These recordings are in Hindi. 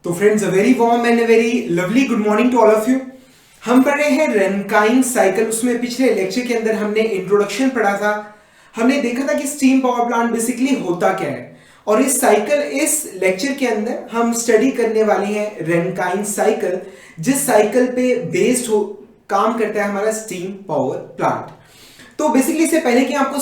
तो friends, a very warm and a very lovely good morning to all of you. हम पढ़ रहे हैं रनकाइन साइकिल। उसमें पिछले लेक्चर के अंदर हमने इंट्रोडक्शन पढ़ा था। हमने देखा था कि स्टीम पावर प्लांट बेसिकली होता क्या है, और इस लेक्चर के अंदर हम स्टडी करने वाले हैं रनकाइन साइकिल, जिस साइकिल पे बेस्ड हो काम करता है हमारा स्टीम पावर प्लांट। तो बेसिकली इससे पहले कि आपको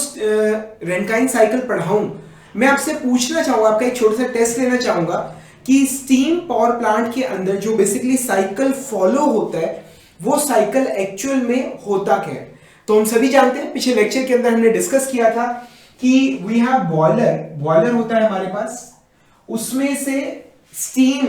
रनकाइन साइकिल पढ़ाऊं, मैं आपसे पूछना चाहूंगा, आपका एक छोटा सा टेस्ट लेना चाहूंगा कि स्टीम पावर प्लांट के अंदर जो बेसिकली साइकिल फॉलो होता है वो साइकिल एक्चुअल में होता क्या है। तो हम सभी जानते हैं, पिछले लेक्चर के अंदर हमने डिस्कस किया था कि वी हैव बॉयलर होता है हमारे पास, उसमें से स्टीम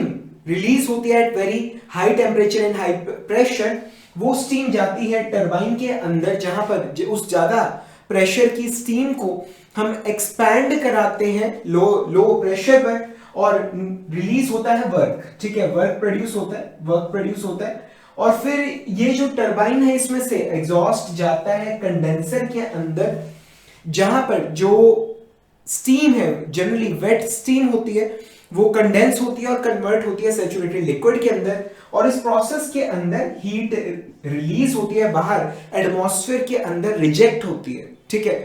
रिलीज होती है at very high temperature and high pressure. वो स्टीम जाती है टरबाइन के अंदर, जहां पर उस ज्यादा प्रेशर की स्टीम को हम एक्सपैंड कराते हैं लो प्रेशर पर, और रिलीज होता है वर्क। ठीक है, वर्क प्रोड्यूस होता है। और फिर ये जो टरबाइन है, इसमें से एग्जॉस्ट जाता है कंडेंसर के अंदर, जहां पर जो स्टीम है, जनरली वेट स्टीम होती है, वो कंडेंस होती है और कन्वर्ट होती है सैचुरेटेड लिक्विड के अंदर। और इस प्रोसेस के अंदर हीट रिलीज होती है बाहर, एटमॉस्फेयर के अंदर रिजेक्ट होती है। ठीक है,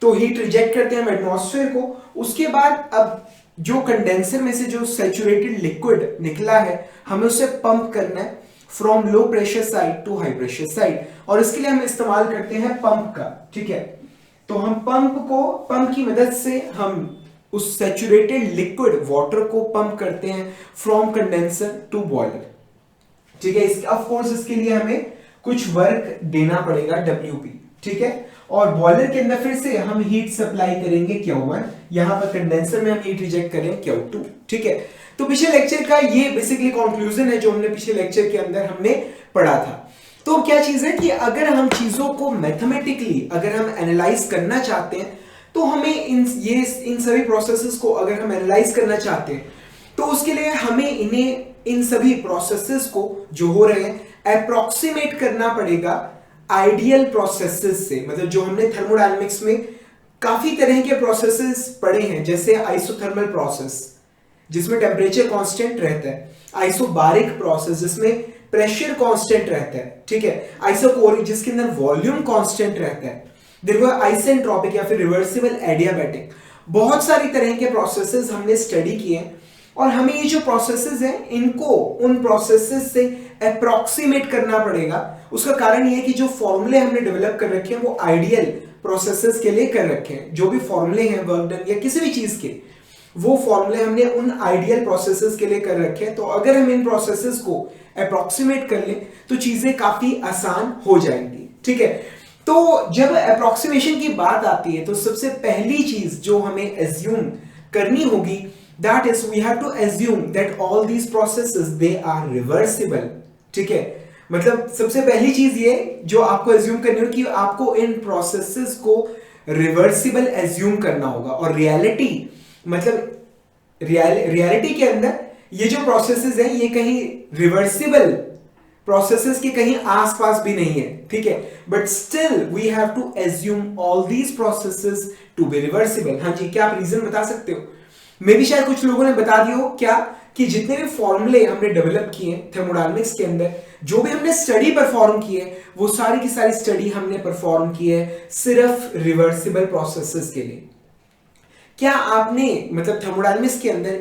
तो हीट रिजेक्ट करते हैं हम एटमॉस्फेयर को। उसके बाद अब जो कंडेंसर में से जो सैचुरेटेड लिक्विड निकला है, हमें उसे पंप करना है from low pressure side to high pressure side, और इसके लिए हम इस्तेमाल करते हैं पंप का। ठीक है, तो हम पंप की मदद से हम उस सैचुरेटेड लिक्विड वाटर को पंप करते हैं फ्रॉम कंडेंसर टू बॉयलर। ठीक है, ऑफ कोर्स इसके लिए हमें कुछ वर्क देना पड़ेगा, WP। ठीक है, और बॉयलर के अंदर फिर से हम हीट सप्लाई करेंगे Q1, यहां पर कंडेंसर में हम हीट रिजेक्ट करेंगे Q2। ठीक है, तो पिछले लेक्चर का ये बेसिकली कंक्लूजन है जो हमने पिछले लेक्चर के अंदर हमने पढ़ा था। तो क्या चीज है कि अगर हम चीजों को मैथमेटिकली अगर हम एनालाइज करना चाहते हैं, तो हमें इन सभी प्रोसेसेस को अगर हम एनालाइज करना चाहते हैं, तो उसके लिए हमें इन सभी प्रोसेसेस को जो हो रहे हैं अप्रोक्सीमेट करना पड़ेगा आइडियल प्रोसेसेस से। मतलब जो हमने थर्मोडायनेमिक्स में काफी तरह के प्रोसेसेस पढ़े हैं, जैसे आइसोथर्मल प्रोसेस जिसमें टेम्परेचर कांस्टेंट रहता है, आइसोबारिक प्रोसेस जिसमें प्रेशर कांस्टेंट रहता है। ठीक है, आइसोकोरिक जिसके अंदर वॉल्यूम कांस्टेंट रहता है, देखो आइसेंट्रोपिक या फिर रिवर्सिबल एडियाबैटिक। बहुत सारी तरह के प्रोसेसेस हमने स्टडी किए हैं, और हमें ये जो प्रोसेसेस हैं इनको उन प्रोसेसेस से अप्रोक्सीमेट करना पड़ेगा। उसका कारण ये है कि जो फॉर्मूले हमने डेवलप कर रखे हैं वो आइडियल प्रोसेसेस के लिए कर रखे हैं। जो भी फॉर्मूले हैं वर्क डन या किसी भी चीज के, वो फॉर्मूले हमने उन आइडियल प्रोसेसेस के लिए कर रखे हैं। तो अगर हम इन प्रोसेसेस को अप्रोक्सीमेट कर लें तो चीजें काफी आसान हो जाएंगी। ठीक है, तो जब अप्रोक्सीमेशन की बात आती है, तो सबसे पहली चीज जो हमें एज्यूम करनी होगी, that is we have to assume that all these processes they are reversible। ठीक है, मतलब सबसे पहली चीज ये जो आपको एज्यूम करनी होगी कि आपको इन प्रोसेसेस को रिवर्सिबल एज्यूम करना होगा। और रियलिटी मतलब रियलिटी के अंदर ये जो प्रोसेसेस हैं ये कहीं रिवर्सिबल प्रोसेसेस के कहीं आसपास भी नहीं है। ठीक है, but still we have to assume all these processes to be reversible. हाँ जी, क्या आप रीजन बता सकते हो? मे भी शायद कुछ लोगों ने बता दिया हो क्या कि जितने भी फॉर्मूले हमने डेवलप किए थर्मोडायनेमिक्स के अंदर, जो भी हमने स्टडी परफॉर्म की है, वो सारी की सारी स्टडी हमने परफॉर्म की है सिर्फ रिवर्सिबल प्रोसेसेस के लिए। क्या आपने मतलब थर्मोडायनेमिक्स के अंदर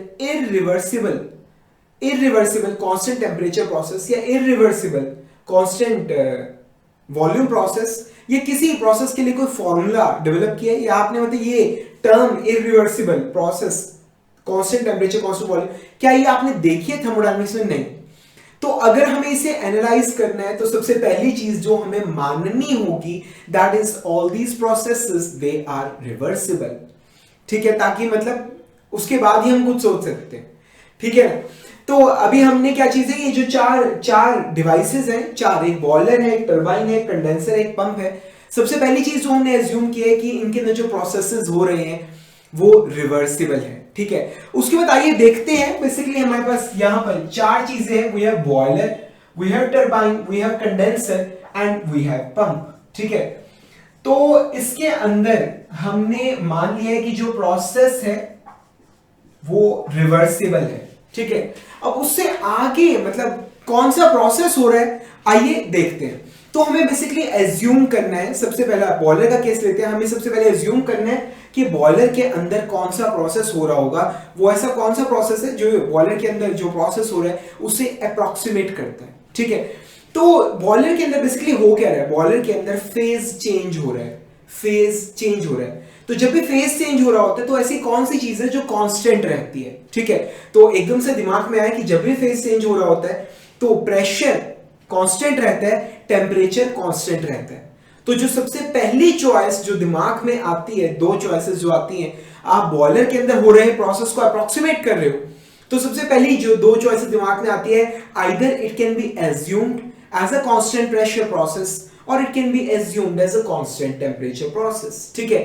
इरिवर्सिबल कांस्टेंट टेम्परेचर प्रोसेस या इरिवर्सिबल कांस्टेंट वॉल्यूम प्रोसेस या किसी प्रोसेस के लिए कोई फॉर्मूला डेवलप किया है, या आपने मतलब ये term irreversible process constant temperature constant volume, क्या ये आपने देखी है थर्मोडायनेमिक्स में? नहीं। तो अगर हमें इसे एनालाइज करना है, तो सबसे पहली चीज जो हमें माननी होगी, that is all these processes they are reversible. ठीक है, ताकि मतलब उसके बाद ही हम कुछ सोच सकते हैं। ठीक है, तो अभी हमने क्या चीज है, ये जो चार डिवाइसेस हैं, चार, एक बॉयलर है, एक टरबाइन है, एक कंडेंसर है, एक पंप है। सबसे पहली चीज जो हमने एज्यूम की है कि इनके अंदर जो प्रोसेसेस हो रहे हैं वो रिवर्सिबल है। ठीक है, उसके बाद आइए देखते हैं। बेसिकली हमारे पास यहां पर चार चीजें हैं, we have boiler, we have turbine, we have condenser and we have pump. ठीक है, तो इसके अंदर हमने मान लिया है कि जो प्रोसेस है वो रिवर्सिबल है। ठीक है। अब उससे आगे मतलब कौन सा प्रोसेस हो रहा है आइए देखते हैं। तो हमें बेसिकली एज्यूम करना है, सबसे पहला बॉयलर का केस लेते हैं, हमें सबसे पहले एज्यूम करना है कि बॉयलर के अंदर कौन सा प्रोसेस हो रहा होगा, वो ऐसा कौन सा प्रोसेस है जो बॉयलर के अंदर जो प्रोसेस हो रहा है उसे अप्रोक्सीमेट करता है, ठीक है। तो बॉयलर के अंदर बेसिकली हो क्या रहा है, बॉयलर के अंदर फेज चेंज हो रहा है, फेज चेंज हो रहा है। तो जब भी फेज चेंज हो रहा होता है तो ऐसी कौन सी चीज है जो कांस्टेंट रहती है, ठीक है। तो एकदम से दिमाग में आया कि जब भी फेज चेंज हो रहा होता है तो प्रेशर कांस्टेंट रहता है, टेम्परेचर कांस्टेंट रहता है। तो जो सबसे पहली चॉइस जो दिमाग में आती है, दो चॉइसेस जो आती हैं, आप बॉयलर के अंदर हो रहे प्रोसेस को अप्रोक्सीमेट कर रहे हो, तो सबसे पहली जो दो चॉइसेस दिमाग में आती है, either it can be assumed as a constant pressure process और it can be assumed as a constant temperature process, ठीक है।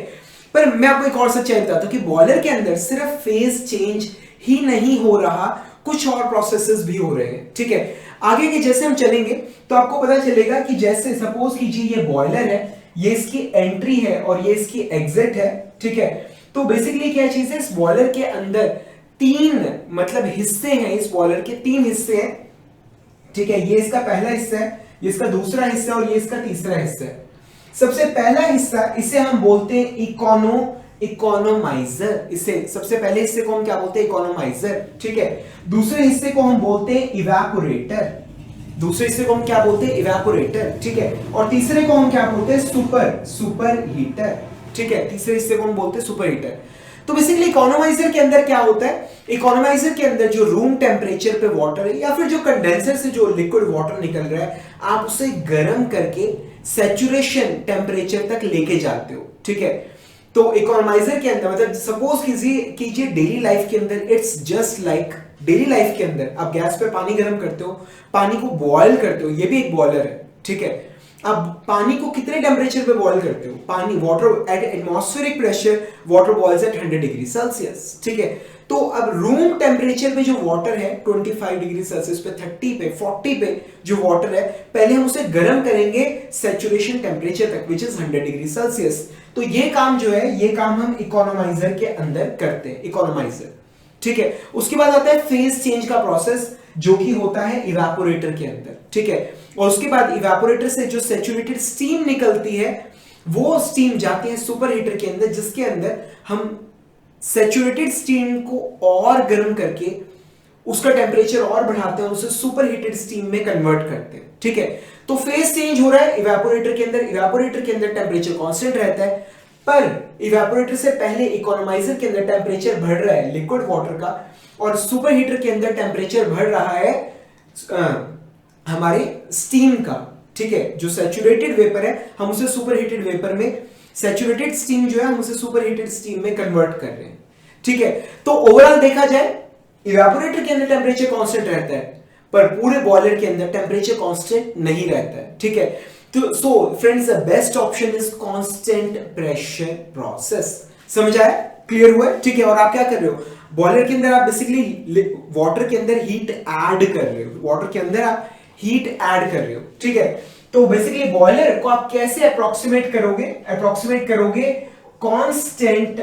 पर मैं आपको एक और सच्चाई बताता हूं कि बॉयलर के अंदर सिर्फ फेज चेंज ही नहीं हो रहा, कुछ और प्रोसेसेस भी हो रहे हैं, ठीक है। आगे के जैसे हम चलेंगे तो आपको पता चलेगा कि जैसे सपोज कीजिए ये बॉयलर है, ये इसकी एंट्री है और ये इसकी एग्जिट है, ठीक है। तो बेसिकली क्या चीज है, इस बॉयलर के अंदर तीन मतलब हिस्से हैं, इस बॉयलर के तीन हिस्से हैं, ठीक है। ये इसका पहला हिस्सा है, ये इसका दूसरा हिस्सा और ये इसका तीसरा हिस्सा है। सबसे पहला हिस्सा इसे हम बोलते हैं इकोनोमाइजर, इसे सबसे पहले हिस्से को हम क्या बोलते हैं, इकोनोमाइजर, ठीक है। दूसरे हिस्से को हम बोलते हैं इवेपोरेटर, दूसरे हिस्से को हम क्या बोलते हैं, इवेपोरेटर, ठीक है। और तीसरे को हम क्या बोलते हैं, सुपर हीटर, ठीक है। तीसरे हिस्से को हम बोलते हैं सुपर हीटर। तो बेसिकली इकोनोमाइजर के अंदर क्या होता है, इकोनोमाइजर के अंदर जो रूम टेम्परेचर पे वाटर है या फिर जो कंडेंसर से जो लिक्विड वाटर निकल रहा है, आप उसे गर्म करके सैचुरेशन टेम्परेचर तक लेके जाते हो, ठीक है। तो इकोनोमाइजर के अंदर मतलब सपोज कीजिए डेली लाइफ के अंदर it's just like, daily life के अंदर आप गैस पे पानी गर्म करते हो, पानी को बॉयल करते हो, ये भी एक बॉयलर है, ठीक है। अब पानी को कितने टेम्परेचर पे बॉयल करते हो, पानी water at atmospheric pressure water boils at 100 degree Celsius, ठीक है। तो अब रूम टेम्परेचर पे जो वाटर है 25 डिग्री सेल्सियस पे, 30 पे, 40 पे जो वाटर है, पहले हम उसे गर्म करेंगे सैचुरेशन टेम्परेचर तक विच इज 100 डिग्री सेल्सियस। तो ये काम जो है, ये काम हम इकोनोमाइजर के अंदर करते हैं, इकोनोमाइजर, ठीक है। उसके बाद आता है फेज चेंज का प्रोसेस जो कि होता है इवेपोरेटर के अंदर, ठीक है। और उसके बाद इवेपोरेटर से जो सैचुरेटेड स्टीम निकलती है वो स्टीम जाती है सुपर हीटर के अंदर, जिसके अंदर हम सैचुरेटेड स्टीम को और गर्म करके उसका टेम्परेचर और बढ़ाते हैं, उसे सुपर हीटेड स्टीम में कन्वर्ट करते हैं, ठीक है। तो फेज चेंज हो रहा है इवेपोरेटर के अंदर, इवेपोरेटर के अंदर टेम्परेचर कांस्टेंट रहता है, पर इवेपोरेटर से पहले इकोनोमाइजर के अंदर टेम्परेचर बढ़ रहा है लिक्विड वाटर का, और सुपर हीटर के अंदर टेम्परेचर बढ़ रहा है हमारे स्टीम का, ठीक है। जो सैचुरेटेड वेपर है हम उसे सुपर हीटेड वेपर में, सैचुरेटेड स्टीम जो है हम उसे सुपर हीटेड स्टीम में कन्वर्ट कर रहे हैं, ठीक है। तो ओवरऑल देखा जाए इवेपोरेटर के अंदर टेम्परेचर कांस्टेंट रहता है, पर पूरे बॉयलर के अंदर टेम्परेचर कांस्टेंट नहीं रहता है, ठीक है। तो so friends the best option is constant pressure process. समझ आया, क्लियर हुआ, ठीक है। और आप क्या कर रहे हो, बॉयलर के अंदर आप बेसिकली वाटर के अंदर हीट ऐड कर रहे हो, वाटर के अंदर आप हीट ऐड कर रहे हो, ठीक है। तो बेसिकली बॉयलर को आप कैसे अप्रोक्सीमेट करोगे, कांस्टेंट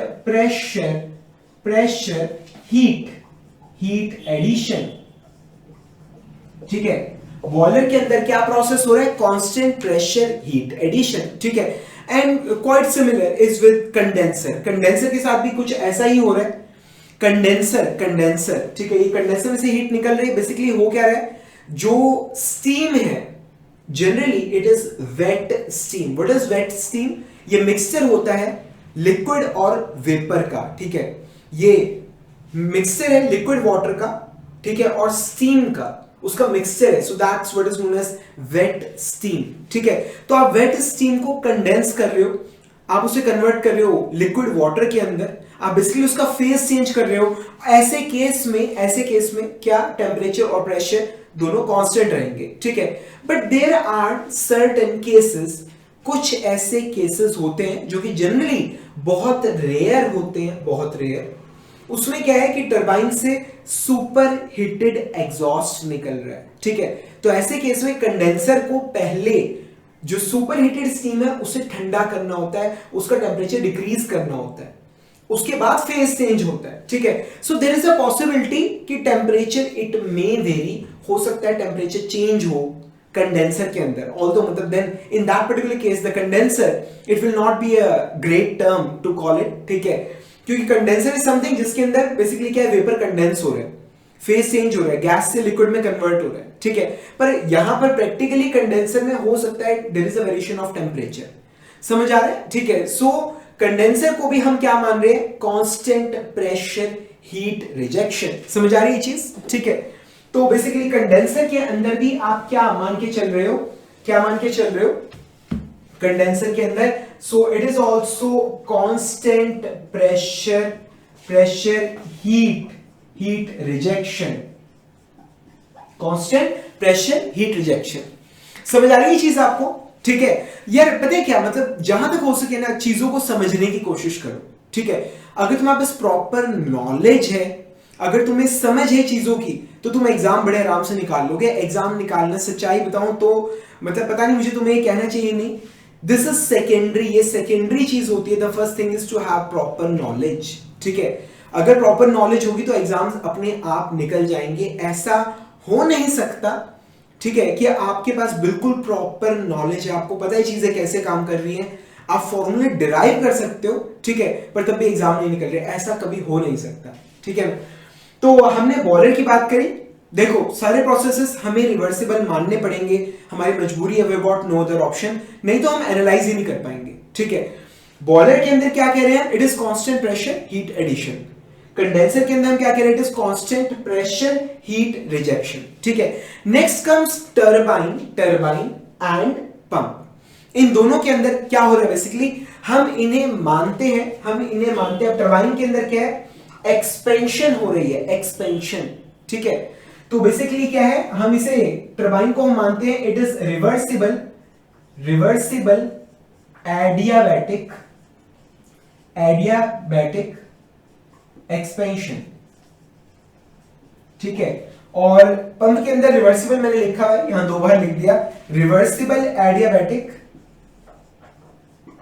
प्रेशर हीट एडिशन, ठीक है। बॉयलर के अंदर क्या प्रोसेस हो रहा है, कांस्टेंट प्रेशर हीट एडिशन, ठीक है। And quite similar is with condenser, condenser के साथ भी कुछ ऐसा ही हो रहा है। कंडेंसर, ठीक है, ये कंडेंसर में से हीट निकल रही है। बेसिकली हो क्या रहा है, जो स्टीम है generally it is wet steam. What is wet steam, ये मिक्सचर होता है लिक्विड और वेपर का, ठीक है। ये मिक्सचर है लिक्विड वाटर का, ठीक है, और स्टीम का, उसका मिक्सचर है। So that's what is known as wet steam, ठीक है। तो आप वेट स्टीम को कंडेंस कर रहे हो, आप उसे कन्वर्ट कर रहे हो लिक्विड वाटर के अंदर, आप बेसिकली उसका फेज चेंज कर रहे हो। ऐसे केस में क्या टेम्परेचर और प्रेशर दोनों कांस्टेंट रहेंगे, ठीक है। But there are certain cases, कुछ ऐसे केसेस होते हैं जो कि जनरली बहुत रेयर होते हैं, बहुत रेयर। उसमें क्या है कि टरबाइन से सुपर हीटेड एग्जॉस्ट निकल रहा है, ठीक है। तो ऐसे केस में कंडेंसर को पहले जो सुपर हीटेड स्टीम है उसे ठंडा करना होता है, उसका टेम्परेचर डिक्रीज करना होता है। उसके बाद फेज चेंज होता है, ठीक है। So there is a possibility कि टेम्परेचर इट मे वेरी, हो सकता है टेम्परेचर चेंज हो कंडेंसर के अंदर, ऑल्दो मतलब then in that particular case the condenser it will not be a great term to call it, ठीक है, क्योंकि कंडेंसर इज समथिंग जिसके अंदर बेसिकली क्या है, वेपर कंडेंस हो रहा है, फेज चेंज हो रहा है, गैस से लिक्विड में कन्वर्ट हो रहा है, ठीक है। पर यहां पर प्रैक्टिकली कंडेंसर में हो सकता है there is a variation of temperature, समझ आ रहा है, ठीक है। सो कंडेंसर को भी हम क्या मान रहे हैं, कांस्टेंट प्रेशर हीट रिजेक्शन, समझ आ रही है चीज, ठीक है। तो बेसिकली कंडेंसर के अंदर भी आप क्या मान के चल रहे हो, क्या मान के चल रहे हो कंडेंसर के अंदर, so it is also constant pressure heat rejection, constant pressure heat rejection, समझ आ रही है चीज आपको, ठीक है। यार पता है क्या, मतलब जहां तक हो सके ना चीजों को समझने की कोशिश करो, ठीक है। अगर तुम्हारे पास प्रॉपर नॉलेज है, अगर तुम्हें समझ है चीजों की, तो तुम एग्जाम बड़े आराम से निकाल लोगे। एग्जाम निकालना, सच्चाई बताऊं तो मतलब पता नहीं मुझे तुम्हें कहना चाहिए नहीं, दिस इज सेकेंडरी, ये सेकेंडरी चीज होती है। The first thing is to have proper knowledge, ठीक है। अगर प्रॉपर नॉलेज होगी तो एग्जाम्स अपने आप निकल जाएंगे। ऐसा हो नहीं सकता, ठीक है, कि आपके पास बिल्कुल प्रॉपर नॉलेज है, आपको पता है चीजें कैसे काम कर रही हैं, आप फॉर्मूले डिराइव कर सकते हो, ठीक है, पर तब भी एग्जाम नहीं निकल रहे, ऐसा कभी हो नहीं सकता, ठीक है। तो हमने बॉयलर की बात करी, देखो सारे प्रोसेसेस हमें रिवर्सिबल मानने पड़ेंगे, हमारी मजबूरी है, we got no other option, नहीं तो हम एनालाइज ही नहीं कर पाएंगे, ठीक है। बॉयलर के अंदर क्या कह रहे हैं, it is constant pressure heat addition. Condenser के अंदर हम क्या कह रहे हैं, it is constant pressure heat rejection, ठीक है। Next comes turbine and pump. इन दोनों के अंदर क्या हो रहा है, बेसिकली हम इन्हें मानते हैं, अब टरबाइन के अंदर क्या है, एक्सपेंशन हो रही है, एक्सपेंशन, ठीक है। तो बेसिकली क्या है, हम इसे टरबाइन को हम मानते हैं it is reversible adiabatic expansion, ठीक है। और पंप के अंदर रिवर्सिबल मैंने लिखा है, यहां दो बार लिख दिया, रिवर्सिबल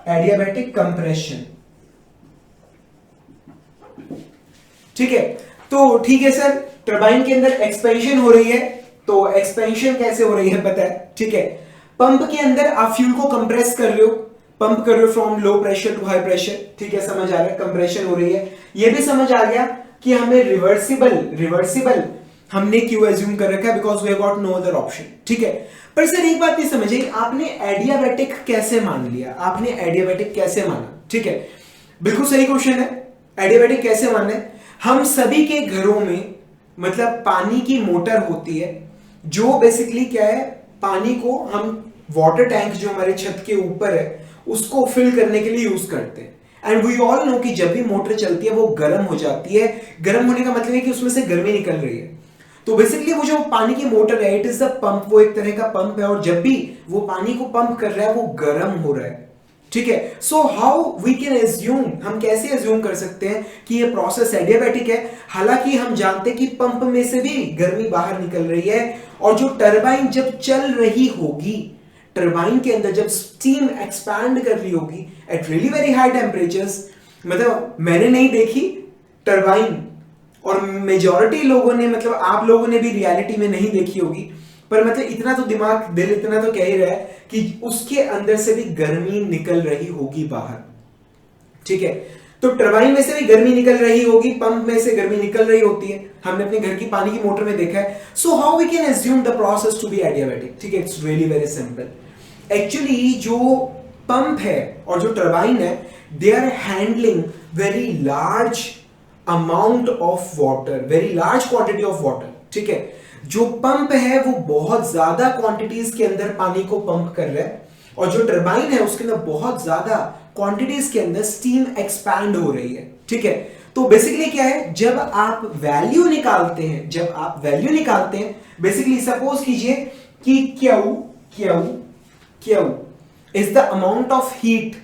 एडियाबैटिक कंप्रेशन, ठीक है। तो ठीक है सर, टरबाइन के अंदर एक्सपेंशन हो रही है, तो एक्सपेंशन कैसे हो रही है पता है, ठीक है। पंप के अंदर आप फ्यूल को कंप्रेस कर रहे हो, पंप कर रहे हो from low pressure to high pressure, ठीक है, समझ आ रहा है, कंप्रेशन हो रही है। ये भी समझ आ गया कि हमें रिवर्सिबल हमने क्यों एज्यूम कर रखा है, because we have got no other option, ठीक है। पर सर एक बात नहीं समझ आई, आपने एडियाबैटिक कैसे मान लिया, आपने एडियाबैटिक कैसे माना, ठीक है, बिल्कुल सही क्वेश्चन है, एडियाबैटिक कैसे माना है। हम सभी के घरों में मतलब पानी की मोटर होती है, जो बेसिकली क्या है, पानी को हम वाटर टैंक जो हमारे छत के ऊपर है उसको फिल करने के लिए यूज करते हैं। एंड वी ऑल नो कि जब भी मोटर चलती है वो गर्म हो जाती है, गर्म होने का मतलब है कि उसमें से गर्मी निकल रही है। तो बेसिकली वो जो पानी की मोटर है, इट इज द पंप, वो एक तरह का पंप है, और जब भी वो पानी को पंप कर रहा है वो गर्म हो रहा है, ठीक है। So how we can assume, हम कैसे एज्यूम कर सकते हैं कि ये प्रोसेस एडियाबैटिक है, हालांकि हम जानते हैं कि पंप में से भी गर्मी बाहर निकल रही है, और जो टरबाइन जब चल रही होगी, टरबाइन के अंदर जब स्टीम एक्सपैंड कर रही होगी at really very high temperatures, मतलब मैंने नहीं देखी टरबाइन, और मेजॉरिटी लोगों ने, मतलब आप लोगों ने भी रियलिटी में नहीं देखी होगी, पर मतलब इतना तो दिमाग दिल इतना तो कह ही रहा है कि उसके अंदर से भी गर्मी निकल रही होगी बाहर, ठीक है। तो टरबाइन में से भी गर्मी निकल रही होगी, पंप में से गर्मी निकल रही होती है, हमने अपने घर की पानी की मोटर में देखा है। So how we can assume the process to be adiabatic, ठीक है, it's really very simple. Actually जो पंप है और जो टरबाइन है, they are handling very large amount of water, very large quantity of water, ठीक है। जो पंप है वो बहुत ज्यादा क्वांटिटीज के अंदर पानी को पंप कर रहा है, और जो टरबाइन है उसके अंदर बहुत ज्यादा क्वांटिटीज के अंदर स्टीम एक्सपैंड हो रही है, ठीक है। तो बेसिकली क्या है, जब आप वैल्यू निकालते हैं, बेसिकली सपोज कीजिए कि Q is the amount of heat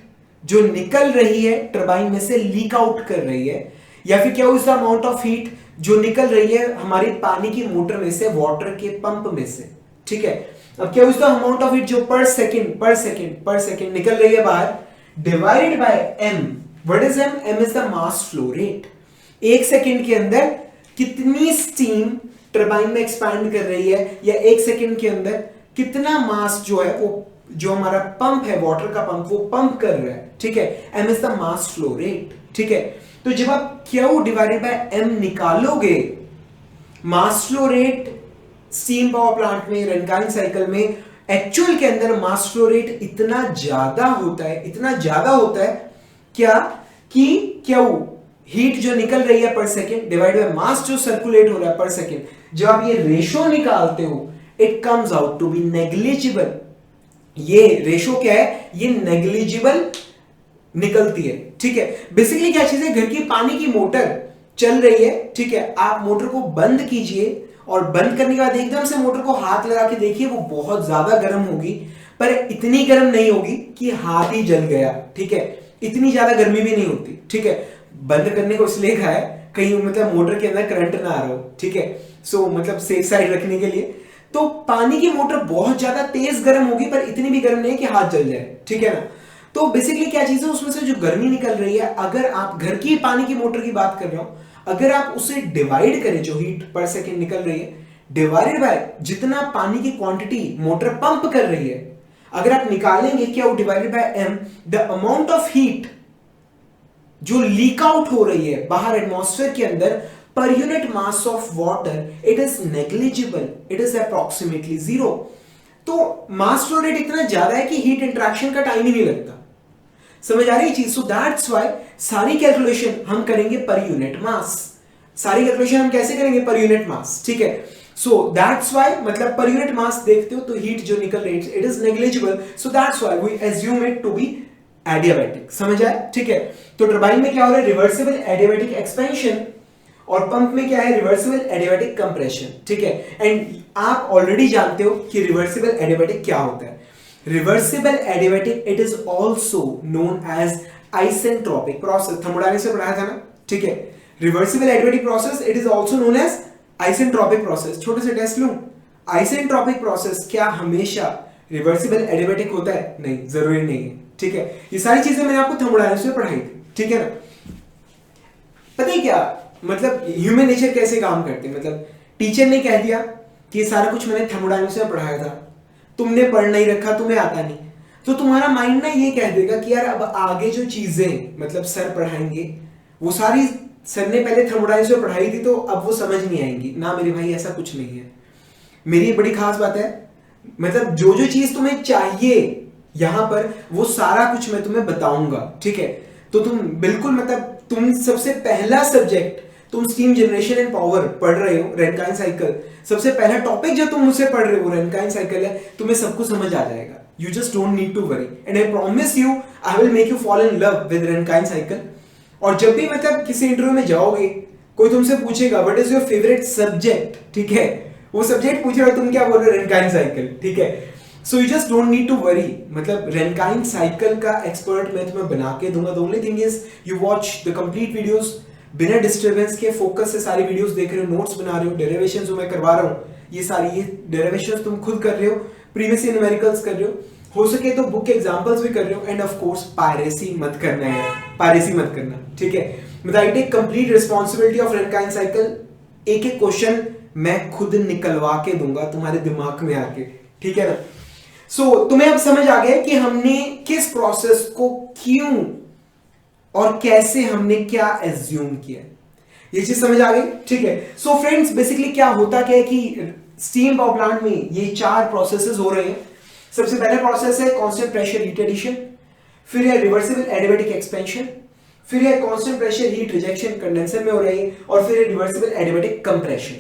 जो निकल रही है टरबाइन में से, लीक आउट कर रही है, या फिर Q is the amount of heat जो निकल रही है हमारी पानी की मोटर में से, वाटर के पंप में से, ठीक है। अब क्या is the amount of heat जो पर सेकेंड निकल रही है बाहर, divided by m, what is M? M is the mass flow rate. एक सेकेंड के अंदर कितनी स्टीम टरबाइन में एक्सपैंड कर रही है, या एक सेकेंड के अंदर कितना मास जो है वो, जो हमारा पंप है, वाटर का पंप, वो पंप कर रहा है, ठीक है। M is the mass flow rate, ठीक है। तो जब आप Q डिवाइडेड बाय एम निकालोगे, मास flow rate steam power plant में, रनकाइन साइकिल में, एक्चुअल के अंदर मास फ्लो रेट इतना ज्यादा होता है, इतना ज्यादा होता है क्या, कि Q हीट जो निकल रही है पर सेकेंड डिवाइड बाय मास जो सर्कुलेट हो रहा है पर सेकेंड, जब आप ये रेशो निकालते हो, it comes out to be negligible. ये रेशो क्या है? ये नेग्लिजिबल निकलती है, ठीक है। बेसिकली क्या चीज है, घर की पानी की मोटर चल रही है, ठीक है, आप मोटर को बंद कीजिए और बंद करने के बाद एकदम से मोटर को हाथ लगा के देखिए, वो बहुत ज्यादा गर्म होगी, पर इतनी गर्म नहीं होगी कि हाथ ही जल गया, ठीक है। इतनी ज्यादा गर्मी भी नहीं होती, ठीक है। बंद करने को इसलिए कहा है, कहीं मतलब मोटर के अंदर करंट ना आ रहा हो, ठीक है। सो मतलब सेफ साइड रखने के लिए। तो पानी की मोटर बहुत ज्यादा तेज गर्म होगी, पर इतनी भी गर्म नहीं कि हाथ जल जाए, ठीक है ना। तो बेसिकली क्या चीज है, उसमें से जो गर्मी निकल रही है, अगर आप घर की पानी की मोटर की बात कर रहे हो, अगर आप उसे डिवाइड करें, जो हीट पर सेकेंड निकल रही है, डिवाइडेड बाय जितना पानी की क्वांटिटी मोटर पंप कर रही है, अगर आप निकालेंगे क्या, divided by M, the amount of heat जो लीक आउट हो रही है बाहर एटमॉस्फेयर के अंदर per unit mass of water, it is negligible, it is approximately zero. तो मास फ्लो रेट इतना ज्यादा है कि हीट इंटरेक्शन का टाइम ही नहीं लगता। समझ आ रही चीज? सो दैट्स व्हाई सारी कैलकुलेशन हम करेंगे पर यूनिट मास। सारी कैलकुलेशन हम कैसे करेंगे? पर यूनिट मास, ठीक है। सो दैट्स व्हाई मतलब पर यूनिट मास देखते हो तो हीट जो निकल रही है, it is negligible, so that's why we assume it to be adiabatic. समझ आया? ठीक है। तो टरबाइन में क्या हो रहा है? रिवर्सिबल एडियाबैटिक एक्सपेंशन, और पंप में क्या है? रिवर्सिबल एडियाबैटिक कंप्रेशन, ठीक है। एंड आप ऑलरेडी जानते हो कि रिवर्सिबल एडियाबैटिक क्या होता है। Reversible adiabatic, it is also known as isentropic process. Thermodynamics से पढ़ाया था ना, ठीक है। Reversible adiabatic process, it is also known as isentropic process. छोटे से टेस्ट लूं, आइसेंट्रोपिक प्रोसेस क्या हमेशा रिवर्सिबल एडियाबैटिक होता है? नहीं, जरूरी नहीं है, ठीक है। ये सारी चीजें मैंने आपको थर्मोडायनामिक्स में पढ़ाई थी, ठीक है ना। पता है क्या मतलब ह्यूमन नेचर कैसे काम करते हैं? मतलब टीचर ने कह दिया कि सारा कुछ मैंने थर्मोडायनामिक्स में पढ़ाया था, तुमने पढ़ नहीं रखा, तुम्हें आता नहीं, तो तुम्हारा माइंड ना ये कह देगा कि यार अब आगे जो चीजें मतलब सर पढ़ाएंगे वो सारी सर ने पहले थर्मोडायनामिक्स में पढ़ाई थी, तो अब वो समझ नहीं आएंगी ना। मेरे भाई ऐसा कुछ नहीं है। मेरी बड़ी खास बात है, मतलब जो जो चीज तुम्हें चाहिए यहां पर वो सारा कुछ मैं तुम्हें बताऊंगा, ठीक है। तो तुम बिल्कुल मतलब तुम सबसे पहला सब्जेक्ट तुम स्टीम जनरेशन एंड पावर पढ़ रहे हो, रैनकाइन साइकिल, सबसे पहला टॉपिक जो तुम मुझसे पढ़ रहे हो रैनकाइन साइकिल है, तुम्हें सब कुछ समझ आ जाएगा। You just don't need to worry and I promise you I will make you fall in love with Rankine cycle. और जब भी मतलब किसी इंटरव्यू में जाओगे, कोई तुमसे पूछेगा what is your favourite subject, ठीक है, वो सब्जेक्ट पूछ रहे हो, तुम क्या बोल रहे हो? रैनकाइन साइकिल, ठीक है। So you just don't need to worry, मतलब रैनकाइन साइकिल का एक्सपर्ट मैं तुम्हें बना के दूंगा। The only thing is you watch the complete videos बिना डिस्टर्बेंस के, फोकस से सारी वीडियोस देख रहे हो, नोट्स बना रहे हो, डेरिवेशंस जो मैं करवा रहा हूँ ये सारी, ये डेरिवेशंस तुम खुद कर रहे हो, प्रीवियस ईयर न्यूमेरिकल्स कर रहे हो सके तो बुक के एग्जांपल्स भी कर रहे हो, एंड ऑफ कोर्स पायरेसी मत करना है, पायरेसी मत करना, ठीक है। मतलब I take complete responsibility of Rankine cycle. एक एक क्वेश्चन मैं खुद निकलवा के दूंगा तुम्हारे दिमाग में आके, ठीक है ना। सो तुम्हें अब समझ आ गया कि हमने किस प्रोसेस को क्यों और कैसे हमने क्या एज्यूम किया, ये चीज समझ आ गई, ठीक है। सो फ्रेंड्स बेसिकली क्या होता क्या है कि स्टीम पावर प्लांट में ये 4 प्रोसेसेस हो रहे हैं। सबसे पहला प्रोसेस है कांस्टेंट प्रेशर हीट एडिशन, फिर है रिवर्सिबल एडियाबैटिक एक्सपेंशन, फिर है constant pressure heat rejection condenser में हो रही है, और फिर है रिवर्सिबल एडियाबैटिक कंप्रेशन,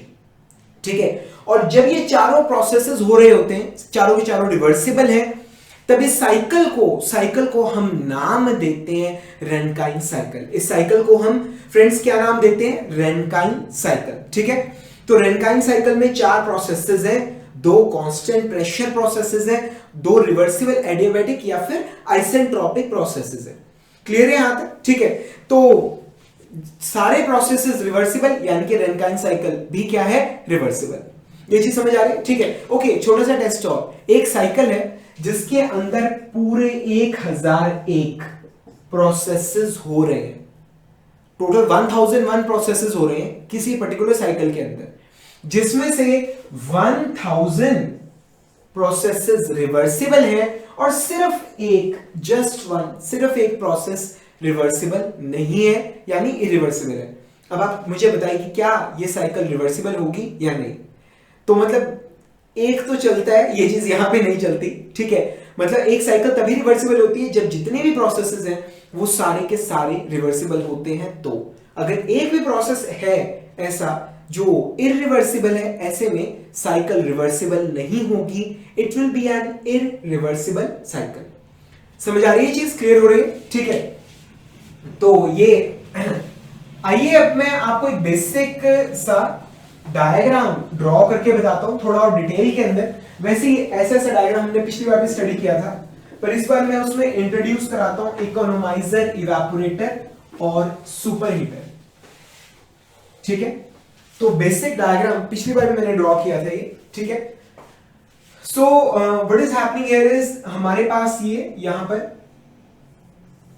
ठीक है। और जब ये चारों प्रोसेसेस हो रहे होते हैं, चारों के चारों रिवर्सिबल हैं, तब इस साइकिल को हम नाम देते हैं रैनकाइन साइकिल। इस साइकिल को हम फ्रेंड्स क्या नाम देते हैं? रैनकाइन साइकिल, ठीक है। तो रैनकाइन साइकिल में 4 प्रोसेसेस हैं, 2 कांस्टेंट प्रेशर प्रोसेसेस हैं, 2 रिवर्सिबल एडियाबैटिक या फिर आइसेंट्रोपिक प्रोसेसेस हैं। क्लियर है यहां तक? ठीक है। तो सारे प्रोसेसेस रिवर्सिबल, यानी कि रैनकाइन साइकिल भी क्या है? रिवर्सिबल। ये चीज समझ आ रही है? ठीक है। ओके, छोटा सा टेस्ट और, एक साइकिल है जिसके अंदर पूरे 1001 प्रोसेसेस हो रहे हैं, टोटल 1001 प्रोसेसेस हो रहे हैं किसी पर्टिकुलर साइकिल के अंदर, जिसमें से 1000 प्रोसेसेस रिवर्सिबल है और सिर्फ एक, जस्ट वन, सिर्फ एक प्रोसेस रिवर्सिबल नहीं है, यानी इरिवर्सिबल है। अब आप मुझे बताइए कि क्या ये साइकिल रिवर्सिबल होगी या नहीं। तो मतलब एक तो चलता है, ये चीज यहां पे नहीं चलती, ठीक है। मतलब एक साइकिल तभी रिवर्सिबल होती है जब जितने भी प्रोसेसेस हैं वो सारे के सारे रिवर्सिबल होते हैं। तो अगर एक भी प्रोसेस है ऐसा जो इरिवर्सिबल है, ऐसे में साइकिल रिवर्सिबल नहीं होगी, it will be an irreversible cycle. समझ आ रही है चीज, क्लियर हो रही है, ठीक है। तो ये आइए अब मैं आपको एक बेसिक सा डायग्राम ड्रॉ करके बताता हूं, थोड़ा और डिटेल के अंदर। वैसे ही ऐसा ऐसा डायग्राम हमने पिछली बार भी स्टडी किया था, पर इस बार मैं उसमें इंट्रोड्यूस कराता हूं इकोनोमाइजर, इवेपोरेटर और सुपर हीटर, ठीक है। तो बेसिक डायग्राम पिछली बार भी मैंने ड्रॉ किया था ये, ठीक है। So what is happening here is, हमारे पास ये यहां पर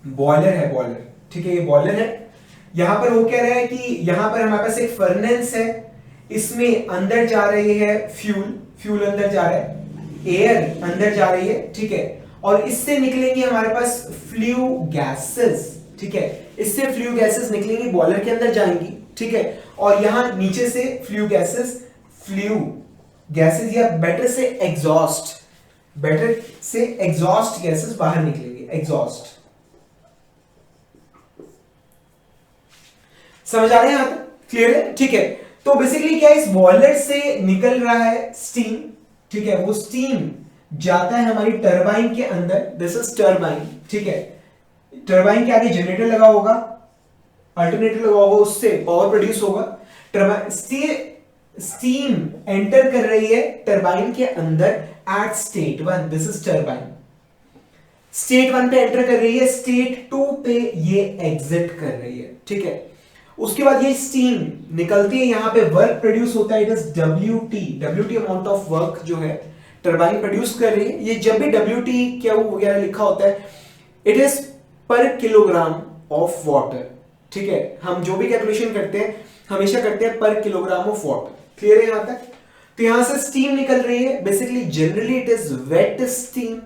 बॉयलर है, बॉयलर, ठीक है, ये बॉयलर है। यहां पर वो कह रहा है कि यहां पर हमारे पास एक फर्नेस है, इसमें अंदर जा रही है फ्यूल, फ्यूल अंदर जा रहा है, एयर अंदर जा रही है, ठीक है। और इससे निकलेंगे हमारे पास फ्लू गैसेस, ठीक है, इससे फ्लू गैसेस निकलेंगी, बॉयलर के अंदर जाएंगी, ठीक है। और यहां नीचे से फ्लू गैसेस या बेटर से एग्जॉस्ट गैसेस बाहर निकलेंगे, एग्जॉस्ट। समझ आ रहे हैं यहां तक, क्लियर है, ठीक है। तो बेसिकली क्या है, इस बॉयलर से निकल रहा है स्टीम, ठीक है, वो स्टीम जाता है हमारी टरबाइन के अंदर, दिस इज टरबाइन, ठीक है। टरबाइन के आगे जनरेटर लगा होगा, अल्टरनेटर लगा होगा, उससे पावर प्रोड्यूस होगा। टरबाइन स्टीम एंटर कर रही है टरबाइन के अंदर at state 1, this is turbine. State 1 पे एंटर कर रही है, स्टेट 2 पे ये एग्जिट कर रही है, ठीक है। उसके बाद ये स्टीम निकलती है, यहां पे वर्क प्रोड्यूस होता है, it is WT amount of work जो है टरबाइन प्रोड्यूस कर रही है। ये जब भी WT क्या वगैरह लिखा होता है, इट इज पर किलोग्राम ऑफ वाटर, ठीक है। हम जो भी कैलकुलेशन करते हैं हमेशा करते हैं पर किलोग्राम ऑफ वाटर, क्लियर है यहां तक। तो यहां से स्टीम निकल रही है, basically generally it is wet steam,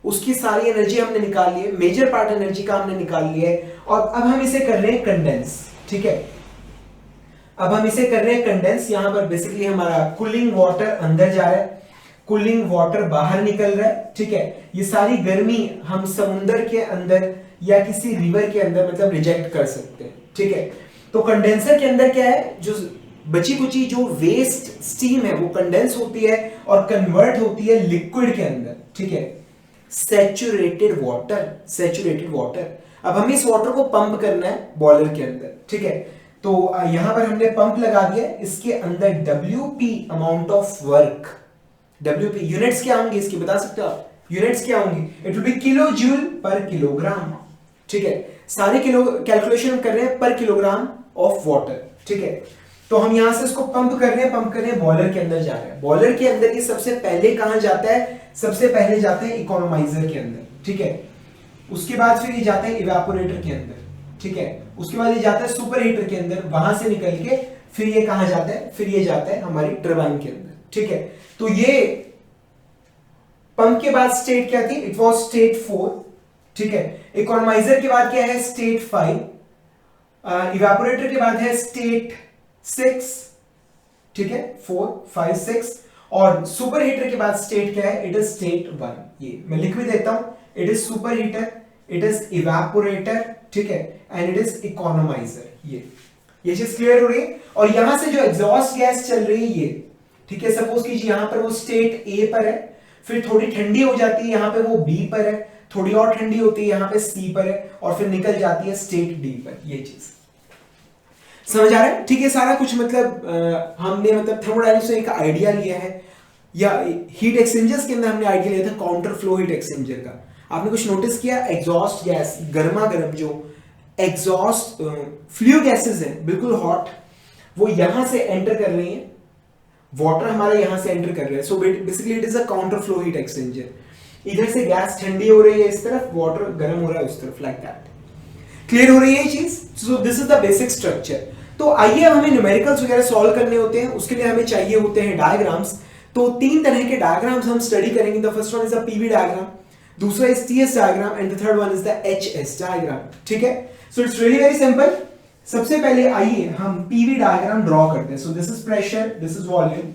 उसकी सारी एनर्जी हमने निकाल ली है, मेजर पार्ट एनर्जी का हमने निकाल लिया है। और अब हम इसे कर रहे हैं कंडेंस, ठीक है। अब हम इसे कर रहे हैं कंडेंस, यहां पर बेसिकली हमारा कूलिंग वाटर अंदर जा रहा है, कूलिंग वाटर बाहर निकल रहा है, ठीक है। ये सारी गर्मी हम समुद्र के अंदर या किसी रिवर के अंदर मतलब रिजेक्ट कर सकते हैं, ठीक है। तो कंडेंसर के अंदर क्या है, जो बची कुची जो वेस्ट स्टीम है वो कंडेंस होती है और कन्वर्ट होती है लिक्विड के अंदर, ठीक है, सैचुरेटेड वाटर। अब हमें इस वाटर को पंप करना है बॉयलर के अंदर, ठीक है। तो यहां पर हमने पंप लगा दिया, इसके अंदर WP amount of work, WP units क्या होंगी इसकी बता सकते हो आप, यूनिट्स क्या होंगी, it will B kilo joule पर किलोग्राम, ठीक है। सारे किलो कैलकुलेशन कर रहे हैं पर किलोग्राम ऑफ वाटर, ठीक है। तो हम यहां से इसको पंप कर रहे हैं, बॉयलर के अंदर जा रहे हैं। बॉयलर के अंदर ये सबसे पहले कहां जाता है, सबसे पहले जाते हैं इकोनोमाइजर के अंदर, ठीक है। उसके बाद फिर ये जाते हैं इवेपोरेटर के अंदर, ठीक है। उसके बाद ये जाता है सुपर हीटर के अंदर, वहां से निकल के फिर ये कहां जाता है, फिर ये जाता है हमारी टरबाइन के अंदर, ठीक है। तो ये पंप के बाद स्टेट क्या थी, इट वाज स्टेट 4, ठीक है। इकोनोमाइजर के बाद क्या है, स्टेट 5, इवेपोरेटर के बाद है स्टेट 6, ठीक है, 4 5 6, और सुपर हीटर के बाद स्टेट क्या है, इट इज स्टेट 1। ये मैं लिख भी देता हूं, it is super heater, it is evaporator, ठीक है, एंड इट इज इकोनोमाइजर। ये चीज क्लियर हो रही है। और यहां से जो एग्जॉस्ट गैस चल रही है ये, ठीक है, सपोज कीजिए यहां पर वो स्टेट A पर है, फिर थोड़ी ठंडी हो जाती है, यहां पे वो B पर है, थोड़ी और ठंडी होती है, यहां पे C पर है, और फिर निकल जाती है स्टेट D पर। ये चीज समझ आ रहा है, ठीक है। सारा कुछ मतलब हमने मतलब थर्मोडायनामिक्स से एक आइडिया लिया है, या हीट एक्सचेंजर्स के अंदर हमने आइडिया लिया था काउंटर फ्लो हीट एक्सचेंजर का। आपने कुछ नोटिस किया, एग्जॉस्ट गैस, गर्मा गर्म जो एग्जॉस्ट फ्लू गैसेस हैं बिल्कुल हॉट, वो यहां से एंटर कर रही हैं, वाटर हमारा यहां से एंटर कर रहा है। So basically it is a counter flow heat exchanger. इधर से गैस ठंडी हो रही है इस तरफ, वाटर गर्म हो रहा है उस तरफ, लाइक दैट। क्लियर हो रही है ये चीज? सो this is the basic structure. तो आइए, अब हमें न्यूमेरिकल्स वगैरह सॉल्व करने होते हैं, उसके लिए हमें चाहिए होते हैं डायग्राम्स। तो 3 तरह के डायग्राम्स हम स्टडी करेंगे। The first one is the PV diagram, दूसरा is TS diagram and the third one is the HS diagram. ठीक है, so it's really very simple. सबसे पहले आइए हम पीवी डायग्राम ड्रॉ करते हैं। So this is pressure, this is volume,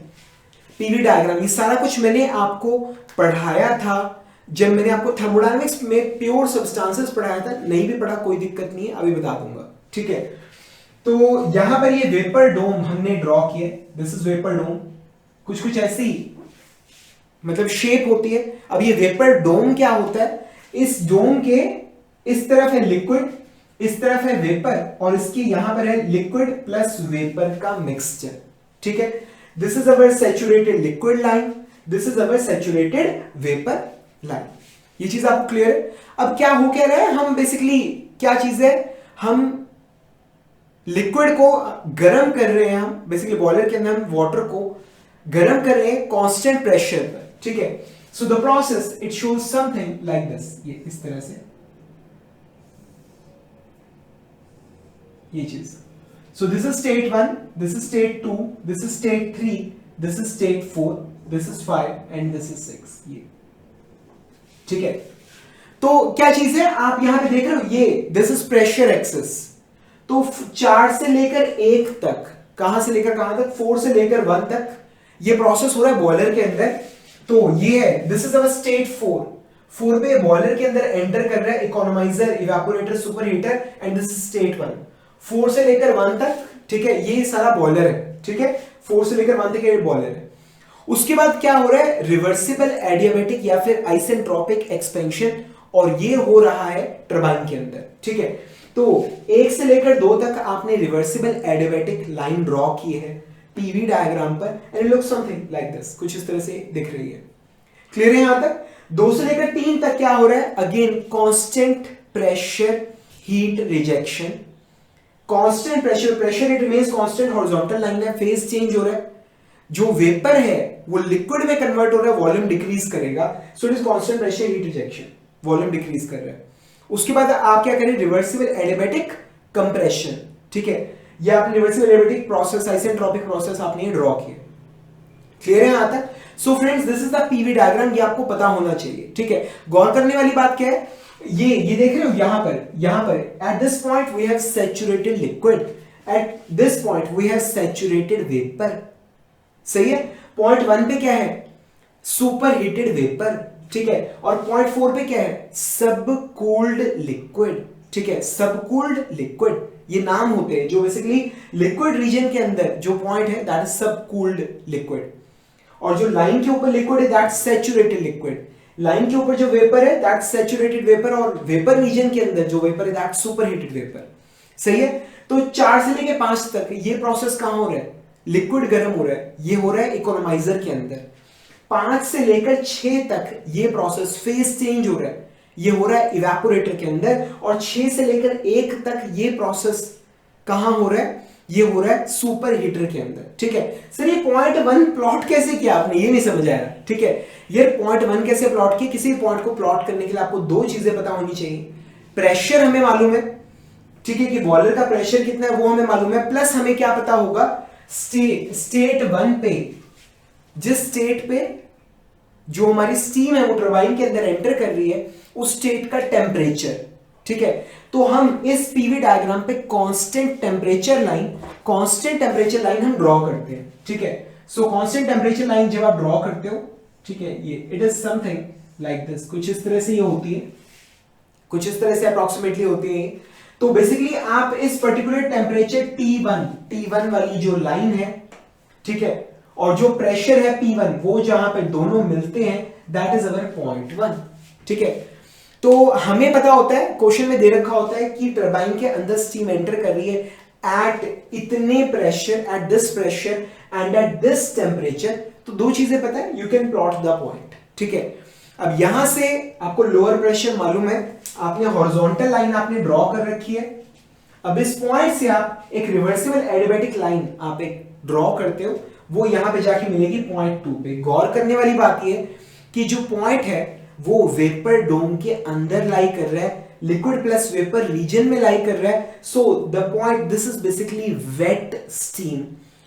PV diagram. ये सारा कुछ मैंने आपको पढ़ाया था जब मैंने आपको थर्मोडायनामिक्स में प्योर सब्सटेंसेस पढ़ाया था। नहीं भी पढ़ा कोई दिक्कत नहीं है, अभी बता दूंगा। ठीक है, तो यहां पर ये वेपर डोम हमने ड्रॉ किया। दिस इज वेपर डोम, कुछ ऐसी मतलब शेप होती है। अब ये वेपर डोम क्या होता है, इस डोम के इस तरफ है लिक्विड, इस तरफ है वेपर, और इसके यहां पर है लिक्विड प्लस वेपर का मिक्सचर। ठीक है, this is our saturated liquid line, this is our saturated vapour line. ये चीज आपको क्लियर है? अब क्या हो क्या रहा है, हम बेसिकली क्या चीज है, हम लिक्विड को गर्म कर रहे हैं, हम बेसिकली बॉयलर के अंदर हम वाटर को गर्म कर रहे हैं कांस्टेंट प्रेशर पर। ठीक है, so the process it shows something like this, ये इस तरह से ये चीज। सो this is state 1, this is state 2, this is state 3, this is state 4, this is 5 and this is 6। ये ठीक है, तो क्या चीज है, आप यहां पे देख रहे हो, ये दिस इज प्रेशर एक्सेस। तो 4 से लेकर 1 तक, कहां से लेकर कहां तक, 4 से लेकर 1 तक ये प्रोसेस हो रहा है बॉयलर के अंदर। तो ये है, दिस इज अवर स्टेट 4 पे बॉयलर के अंदर एंटर कर रहा है economiser, evaporator, super heater, and this is state 1, 4 से लेकर 1 तक। ठीक है, ये सारा बॉयलर है। ठीक है, 4 से लेकर 1 तक ये बॉयलर है। उसके बाद क्या हो रहा है, रिवर्सिबल एडियाबैटिक या फिर आइसेंट्रोपिक एक्सपेंशन, और ये हो रहा है टरबाइन के अंदर। ठीक है, तो 1 से लेकर 2 तक आपने रिवर्सिबल एडियाबैटिक लाइन ड्रॉ की है पीवी डायग्राम पर, and it looks something like this, कुछ इस तरह से दिख रही है। क्लियर है यहां तक? 2 से लेकर 3 तक क्या हो रहा है, again constant pressure heat rejection, constant pressure, pressure it remains constant, horizontal line है, फेज चेंज हो रहा है, जो वेपर है वो लिक्विड में कन्वर्ट हो रहा है, वॉल्यूम डिक्रीज करेगा। So it is constant pressure heat rejection, volume decrease कर रहा है। उसके बाद आप क्या करें, रिवर्सिबल एडियाबैटिक कंप्रेशन। ठीक है, ये आपने reversible adiabatic process, isentropic process आपने ड्रॉ किया। क्लियर है यहां तक? So friends, this is the PV diagram, ये आपको पता होना चाहिए। ठीक है, गौर करने वाली बात क्या है, ये देख रहे हो यहां पर at this point we have saturated liquid, at this point we have saturated vapour. सही है, पॉइंट 1 पे क्या है, सुपर हीटेड वेपर। ठीक है, और पॉइंट 4 पे क्या है, सब कूल्ड लिक्विड। ठीक है, सब कूल्ड लिक्विड, ये नाम होते हैं जो बेसिकली लिक्विड रीजन के अंदर जो पॉइंट है दैट इज सब कूल्ड लिक्विड, और जो लाइन के ऊपर लिक्विड है दैट सैचुरेटेड लिक्विड, लाइन के ऊपर जो वेपर है दैट सैचुरेटेड वेपर, और वेपर रीजन के अंदर जो वेपर है दैट सुपर हीटेड वेपर। सही है, तो 4 से लेकर 5 तक ये प्रोसेस कहां हो रहा है, लिक्विड गर्म हो रहा है, ये हो रहा है इकोनोमाइजर के अंदर। 5 से लेकर 6 तक ये प्रोसेस फेज चेंज हो रहा है, ये हो रहा है इवेपोरेटर के अंदर, और 6 से लेकर 1 तक ये प्रोसेस कहां हो रहा है, ये हो रहा है सुपर हीटर के अंदर। ठीक है सर, ये पॉइंट 1 प्लॉट कैसे किया आपने, ये नहीं समझ आया। ठीक है, ये पॉइंट 1 कैसे प्लॉट किया, किसी पॉइंट को प्लॉट करने के लिए आपको 2 चीजें पता होनी चाहिए। प्रेशर हमें मालूम है, ठीक है, कि बॉयलर का प्रेशर कितना है वो हमें मालूम है, प्लस हमें क्या पता होगा, स्टेट 1 पे, जिस स्टेट पे जो हमारी स्टीम है वो टरबाइन के अंदर एंटर कर रही है, उस स्टेट का टेम्परेचर। ठीक है, तो हम इस पीवी डायग्राम पे कांस्टेंट टेम्परेचर लाइन हम ड्रॉ करते हैं। ठीक है, सो कांस्टेंट टेम्परेचर लाइन जब आप ड्रॉ करते हो, ठीक है, ये it is something like this, कुछ इस तरह से ये होती है, कुछ इस तरह से अप्रोक्सीमेटली होती है। तो बेसिकली आप इस पर्टिकुलर टेम्परेचर T1 वाली जो लाइन है, ठीक है, और जो प्रेशर है P1, वो जहां पे दोनों मिलते हैं दैट इज अवर पॉइंट 1। ठीक है, तो हमें पता होता है, क्वेश्चन में दे रखा होता है कि टरबाइन के अंदर स्टीम एंटर कर रही है एट इतने pressure, at this pressure and at this temperature. तो 2 चीजें पता है, you can plot the point. ठीक है, अब यहां से आपको लोअर प्रेशर मालूम है, आपने हॉरिजॉन्टल लाइन आपने ड्रॉ कर रखी है। अब इस पॉइंट से आप एक रिवर्सिबल एडियाबैटिक लाइन आप एक ड्रॉ करते हो, वो यहां पे जाके मिलेगी पॉइंट 2 पे। गौर करने वाली बात ये कि जो पॉइंट है वो वेपर डोम के अंदर लाई कर रहा है, लिक्विड प्लस वेपर रीजन में लाई कर रहा है. So the point, this is basically wet steam.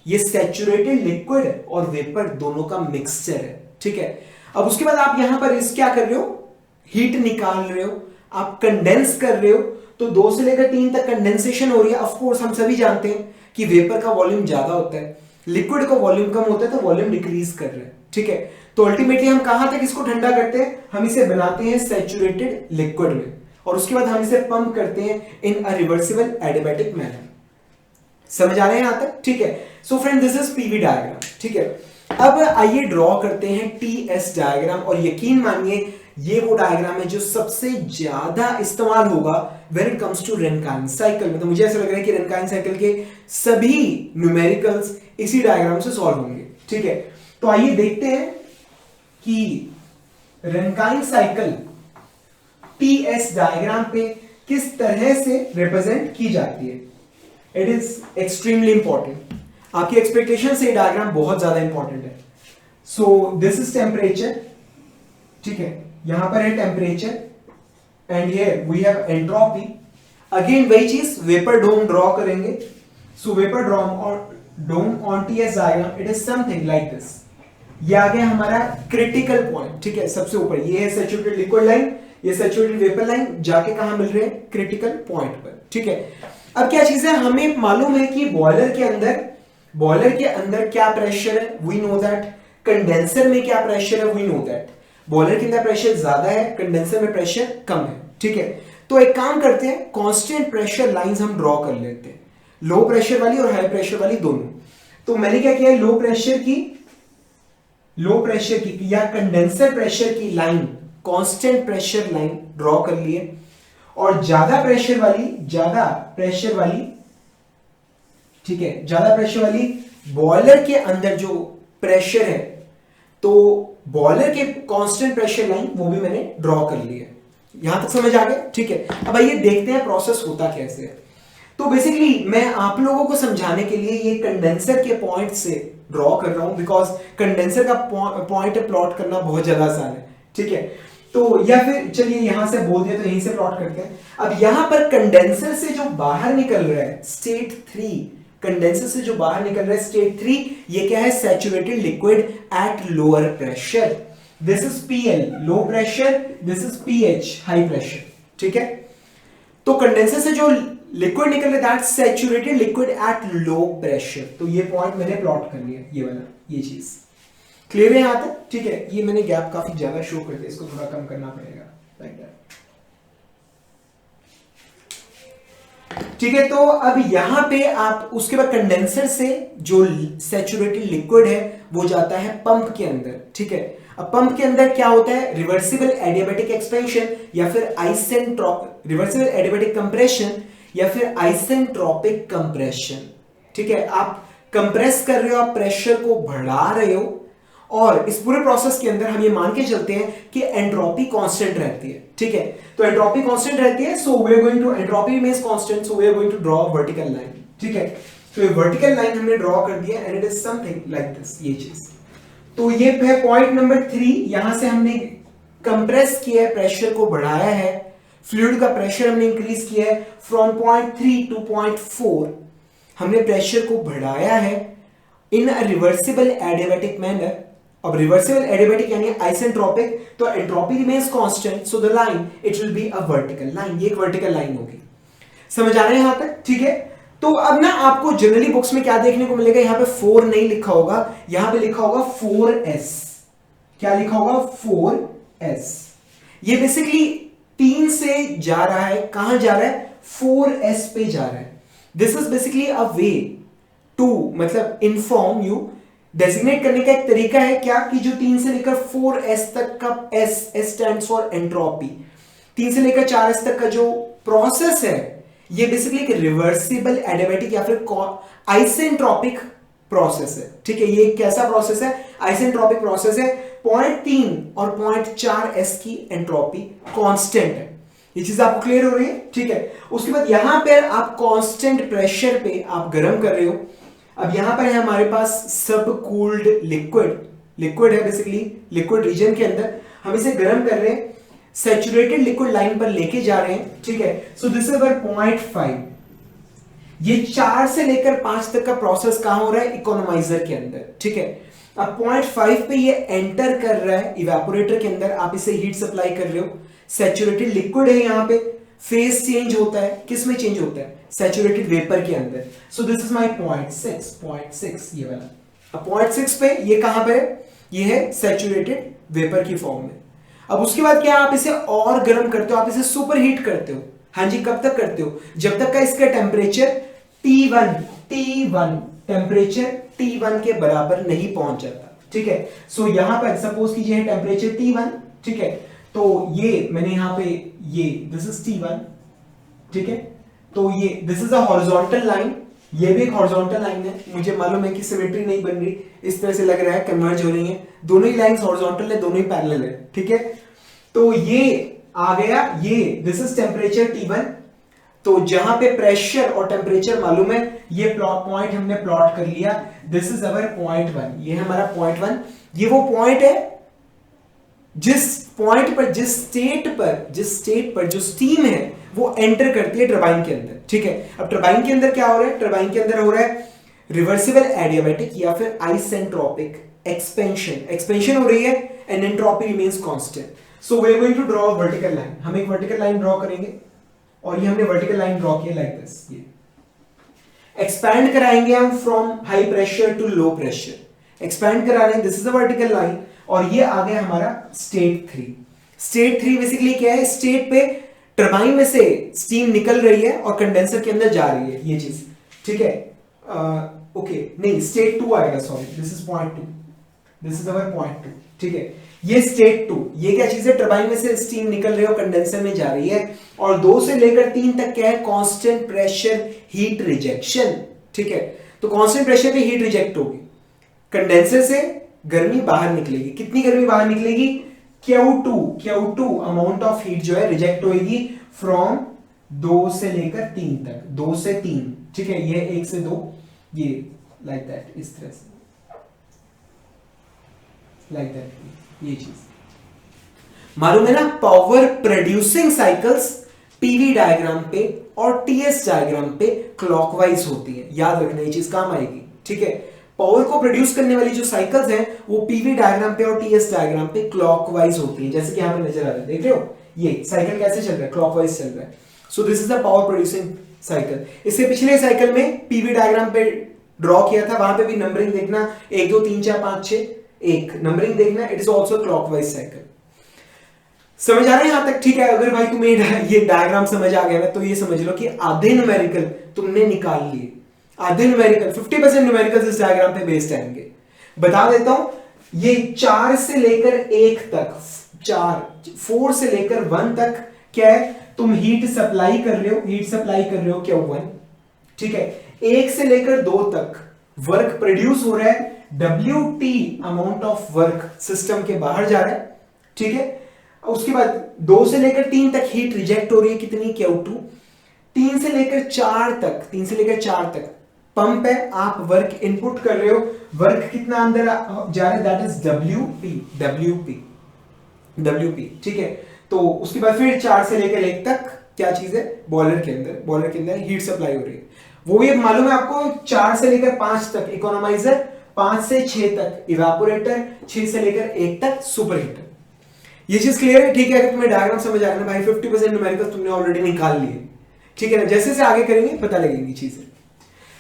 ये सैचुरेटेड लिक्विड और वेपर दोनों का मिक्सचर है. ठीक है, अब उसके बाद आप यहां पर इस क्या कर रहे हो, हीट निकाल रहे हो, आप कंडेंस कर रहे हो. तो 2 से लेकर 3 तक कंडेंसेशन हो रही है. ऑफ कोर्स हम सभी जानते हैं कि वेपर का वॉल्यूम ज्यादा होता है, लिक्विड का वॉल्यूम कम होता है, तो वॉल्यूम डिक्रीज कर रहे हैं. ठीक है, तो अल्टीमेटली हम कहां तक इसको ठंडा करते हैं, हम इसे बनाते हैं सैचुरेटेड लिक्विड में, और उसके बाद हम इसे पंप करते हैं इन अ रिवर्सिबल एडियाबैटिक मैनर. समझ आ रहे हैं यहां तक? ठीक है. So friend, this is PV diagram. ठीक है, अब आइए ड्रॉ करते हैं टीएस डायग्राम. और यकीन मानिए ये वो डायग्राम है जो सबसे ज्यादा इस्तेमाल होगा when it comes to Rankine cycle में. तो मुझे ऐसा लग रहा है कि रेनकाइन साइकिल के सभी न्यूमेरिकल्स इसी डायग्राम से सॉल्व होंगे. ठीक है, तो आइए देखते हैं कि रेनकाइन साइकिल टीएस डायग्राम पे किस तरह से रिप्रेजेंट की जाती है. It is extremely important. आपकी एक्सपेक्टेशन से डायग्राम बहुत ज्यादा इंपॉर्टेंट है. So this is temperature. ठीक है, यहां पर है temperature and here we have entropy. Again वही चीज, वेपर डोम ड्रॉ करेंगे. So vapour dome on TS diagram, it is something like this. ये आ गया हमारा क्रिटिकल पॉइंट. ठीक है, सबसे ऊपर ये है सैचुरेटेड लिक्विड लाइन, ये सैचुरेटेड वेपर लाइन जाके कहां मिल रहे हैं, क्रिटिकल पॉइंट पर. ठीक है, अब क्या चीज है, हमें मालूम है कि बॉयलर के अंदर क्या प्रेशर है, वी नो दैट. कंडेंसर में क्या प्रेशर है, वी नो दैट. बॉयलर के अंदर प्रेशर ज्यादा है, कंडेंसर में प्रेशर कम है. ठीक है, तो एक काम करते हैं, कांस्टेंट प्रेशर लाइंस हम ड्रॉ कर लेते हैं, लो प्रेशर वाली और हाई प्रेशर वाली दोनों. तो मैंने क्या किया, लो प्रेशर की या कंडेंसर प्रेशर की line, constant pressure line draw कर लिए. और ज्यादा प्रेशर वाली ठीक है, ज्यादा प्रेशर वाली बॉयलर के अंदर जो प्रेशर है, तो बॉयलर के कांस्टेंट प्रेशर लाइन वो भी मैंने ड्रॉ कर ली है. यहां तक समझ आ गया? ठीक है, अब आइए देखते हैं प्रोसेस होता कैसे है. तो बेसिकली मैं आप लोगों को समझाने के लिए ये कंडेंसर के पॉइंट से ड्रॉ कर रहा हूं, बिकॉज कंडेंसर का पॉइंट प्लॉट करना बहुत ज्यादा आसान है. ठीक है, तो या फिर चलिए यहां से बोल दिया तो यहीं से प्लॉट करते हैं. अब यहां पर कंडेंसर से जो बाहर निकल रहा है स्टेट 3, कंडेंसर से जो बाहर निकल रहा है स्टेट 3, ये क्या है, saturated liquid at lower pressure. This is PL low pressure, this is pH high pressure. ठीक है, तो कंडेंसर से जो लिक्विड निकल रहा है that saturated liquid at low pressure. तो ये पॉइंट मैंने प्लॉट कर लिया, ये वाला, ये चीज क्लियर है यहां तक? ठीक है, ये मैंने गैप काफी ज्यादा शो कर दिया, इसको थोड़ा कम करना पड़ेगा, लाइक दैट. ठीक है, तो अब यहां पे आप उसके बाद कंडेंसर से जो सैचुरेटेड लिक्विड है वो जाता है पंप के अंदर. ठीक है, अब पंप के अंदर क्या होता है, रिवर्सिबल एडियाबैटिक एक्सपेंशन या फिर रिवर्सिबल एडियाबैटिक कंप्रेशन या फिर आइसेंट्रोपिक कंप्रेशन. ठीक है, आप कंप्रेस कर रहे हो, आप प्रेशर को बढ़ा रहे हो, और इस पूरे प्रोसेस के अंदर हम ये मान के चलते हैं कि एंट्रोपी कांस्टेंट रहती है. ठीक है, तो एंट्रोपी कांस्टेंट रहती है, so we are going to, entropy remains constant, so we are going to draw vertical line. ठीक है, तो ये वर्टिकल लाइन हमने ड्रॉ कर दिया and it is something like this, ये चीज. तो ये है पॉइंट नंबर 3. यहां से हमने कंप्रेस किया है, प्रेशर को बढ़ाया है, फ्लूइड का प्रेशर हमने इंक्रीज किया है फ्रॉम 0.3 टू 0.4. हमने प्रेशर को बढ़ाया है इन अ रिवर्सिबल एडियाबैटिक मैनर. अब रिवर्सिबल एडियाबैटिक यानी आइसेंट्रोपिक, तो entropy remains constant, so the line it will be a vertical line. ये एक वर्टिकल लाइन होगी. समझ आ रहा है यहां तक? ठीक है, तो अब ना आपको जनरली बुक्स में क्या देखने को मिलेगा, यहां पे 4 नहीं लिखा होगा, यहां पे लिखा होगा 4s. क्या लिखा होगा, 4s. ये बेसिकली 3 से जा रहा है, कहां जा रहा है, 4s पे जा रहा है. This is basically a way to, मतलब इन्फॉर्म यू, डेजिग्नेट करने का एक तरीका है क्या, कि जो 3 से लेकर 4s तक का s स्टैंड्स फॉर एंट्रोपी, 3 से लेकर 4s तक का जो प्रोसेस है ये बेसिकली एक रिवर्सिबल एडियाबैटिक या फिर आइसेंट्रोपिक प्रोसेस है. ठीक है, ये कैसा प्रोसेस है, आइसेंट्रोपिक प्रोसेस है. 0.3 और 0.4s की एंट्रोपी कांस्टेंट है. ये चीज आपको क्लियर हो रही है? ठीक है, उसके बाद यहां पर आप कांस्टेंट प्रेशर पे आप गर्म कर रहे हो. अब यहां पर है हमारे पास सब कूल्ड लिक्विड है, बेसिकली लिक्विड रीजन के अंदर हम इसे गर्म कर रहे हैं, सैचुरेटेड लिक्विड लाइन पर लेके जा रहे हैं, ठीक है। सो दिस इज अवर 0.5। ये 4 से लेकर 5 तक का प्रोसेस कहां हो रहा है? इकोनोमाइजर के अंदर, ठीक है। अब 0.5 पे ये एंटर कर रहा है इवेपोरेटर के अंदर, आप इसे हीट सप्लाई कर रहे हो, सैचुरेटेड लिक्विड है, यहां पे फेज चेंज होता है, किस में चेंज होता है? सैचुरेटेड वेपर के अंदर। सो दिस इज माय 0.6 ये वाला। अब 0.6 पे ये कहां पे है? ये है सैचुरेटेड वेपर की फॉर्म में। अब उसके बाद क्या, आप इसे और गर्म करते हो, आप इसे सुपर हीट करते हो। हाँ जी, कब तक करते हो? जब तक का इसका टेम्परेचर T1 टेम्परेचर T1 के बराबर नहीं पहुंच जाता, ठीक है। सो यहां पर सपोज कीजिए टेम्परेचर T1, ठीक है। तो ये मैंने यहां पे ये दिस इज T1, ठीक है। तो ये this is a horizontal line, ये भी एक हॉरिजॉन्टल लाइन है। मुझे मालूम है कि सिमेट्री नहीं बन रही, इस तरह से लग रहा है कन्वर्ज हो रही है, दोनों ही लाइंस हॉरिजॉन्टल है, दोनों ही पैरेलल है, ठीक है। तो ये आ गया, ये दिस इज टेम्परेचर T1। तो जहां पे प्रेशर और टेम्परेचर मालूम है, ये पॉइंट हमने प्लॉट कर लिया, दिस इज अवर 0.1, ये है हमारा 0.1। ये वो पॉइंट है जिस पॉइंट पर, जिस स्टेट पर जो स्टीम है वो एंटर करती है टरबाइन के अंदर, ठीक है। अब टरबाइन के अंदर क्या हो रहा है? टरबाइन के अंदर हो रहा है रिवर्सिबल एडियाबैटिक या फिर आइसेंट्रोपिक एक्सपेंशन हो रही है, and entropy remains constant. So we are going to draw a vertical line. हम एक वर्टिकल लाइन ड्रॉ करेंगे, और ये हमने वर्टिकल लाइन ड्रॉ किया लाइक दिस। ये एक्सपैंड कराएंगे हम from high pressure to low pressure, expand करा रहे हैं, this is a vertical line. और ये आ गया हमारा स्टेट 3। स्टेट 3 बेसिकली क्या है? स्टेट पे टरबाइन में से स्टीम निकल रही है और कंडेंसर के अंदर जा रही है, ये चीज, ठीक है। ओके नहीं, स्टेट 2 आएगा, sorry, this is 0.2, this is अवर 0.2, ठीक है। ये स्टेट 2, ये क्या चीज है? टरबाइन में से स्टीम निकल रही है और कंडेंसर में जा रही है। और 2 से लेकर 3 तक क्या है? कांस्टेंट प्रेशर हीट रिजेक्शन, ठीक है। तो कांस्टेंट प्रेशर पे हीट रिजेक्ट होगी, कंडेंसर से गर्मी बाहर निकलेगी। कितनी गर्मी बाहर निकलेगी? Q2 अमाउंट ऑफ हीट जो है रिजेक्ट होगी फ्रॉम 2 से लेकर 3 तक, 2 से 3, ठीक है। ये 1 से 2, ये लाइक दैट, इस तरह से, लाइक दैट, ये चीज मालूम है ना। Power producing cycles PV diagram पे और टीएस डायग्राम पे क्लॉकवाइज होती है, याद रखना, ये चीज काम आएगी, ठीक है। पावर को प्रोड्यूस करने वाली जो साइकिल्स हैं वो पीवी डायग्राम पे और टीएस डायग्राम पे क्लॉकवाइज होती है, जैसे कि यहां पे नजर आ रहा है, देख रहे हो ये साइकिल कैसे चल रहा है? क्लॉकवाइज चल रहा है। So this is the power producing cycle. इससे पिछले साइकिल में पीवी डायग्राम पे ड्रॉ किया था, वहां पे भी नंबरिंग देखना, 1 2 3 4 5 6 1 नंबरिंग देखना, it is also clockwise cycle. समझ आ रहा है यहां तक? ठीक है। अगर भाई तुम्हें ये डायग्राम समझ आ गया ना, तो ये समझ लो कि आधे न्यूमेरिकल तुमने निकाल लिए, आधे न्यूमेरिकल, 50% न्यूमेरिकल इस डायग्राम पे बेस्ड आएंगे। बता देता हूं, ये 4 से लेकर 1 तक, 4 से लेकर 1 तक क्या है? तुम हीट सप्लाई कर रहे हो, Q1, ठीक है। 1 से लेकर 2 तक वर्क प्रोड्यूस हो रहा है, WT amount of work system के बाहर जा रहा है, ठीक है। उसके बाद 2 से लेकर 3 तक हीट रिजेक्ट हो रही है, कितनी? Q2। 3 से लेकर 4 तक पंप है, आप वर्क इनपुट कर रहे हो, वर्क कितना अंदर जा रहा है? दैट इज WP, ठीक है। तो उसके बाद फिर 4 से लेकर 1 तक क्या चीज है? बॉयलर के अंदर हीट सप्लाई हो रही है। वो ये मालूम है आपको, 4 से लेकर 5 तक इकोनोमाइजर, 5 से 6 तक इवेपोरेटर, 6 से लेकर 1 तक सुपर हीटर। ये चीज क्लियर है? ठीक है। अगर तुम्हें डायग्राम समझ आ रहा है भाई, 50% न्यूमेरिकल तुमने ऑलरेडी निकाल लिए, ठीक है ना। जैसे जैसे आगे करेंगे पता लगेंगी चीजें।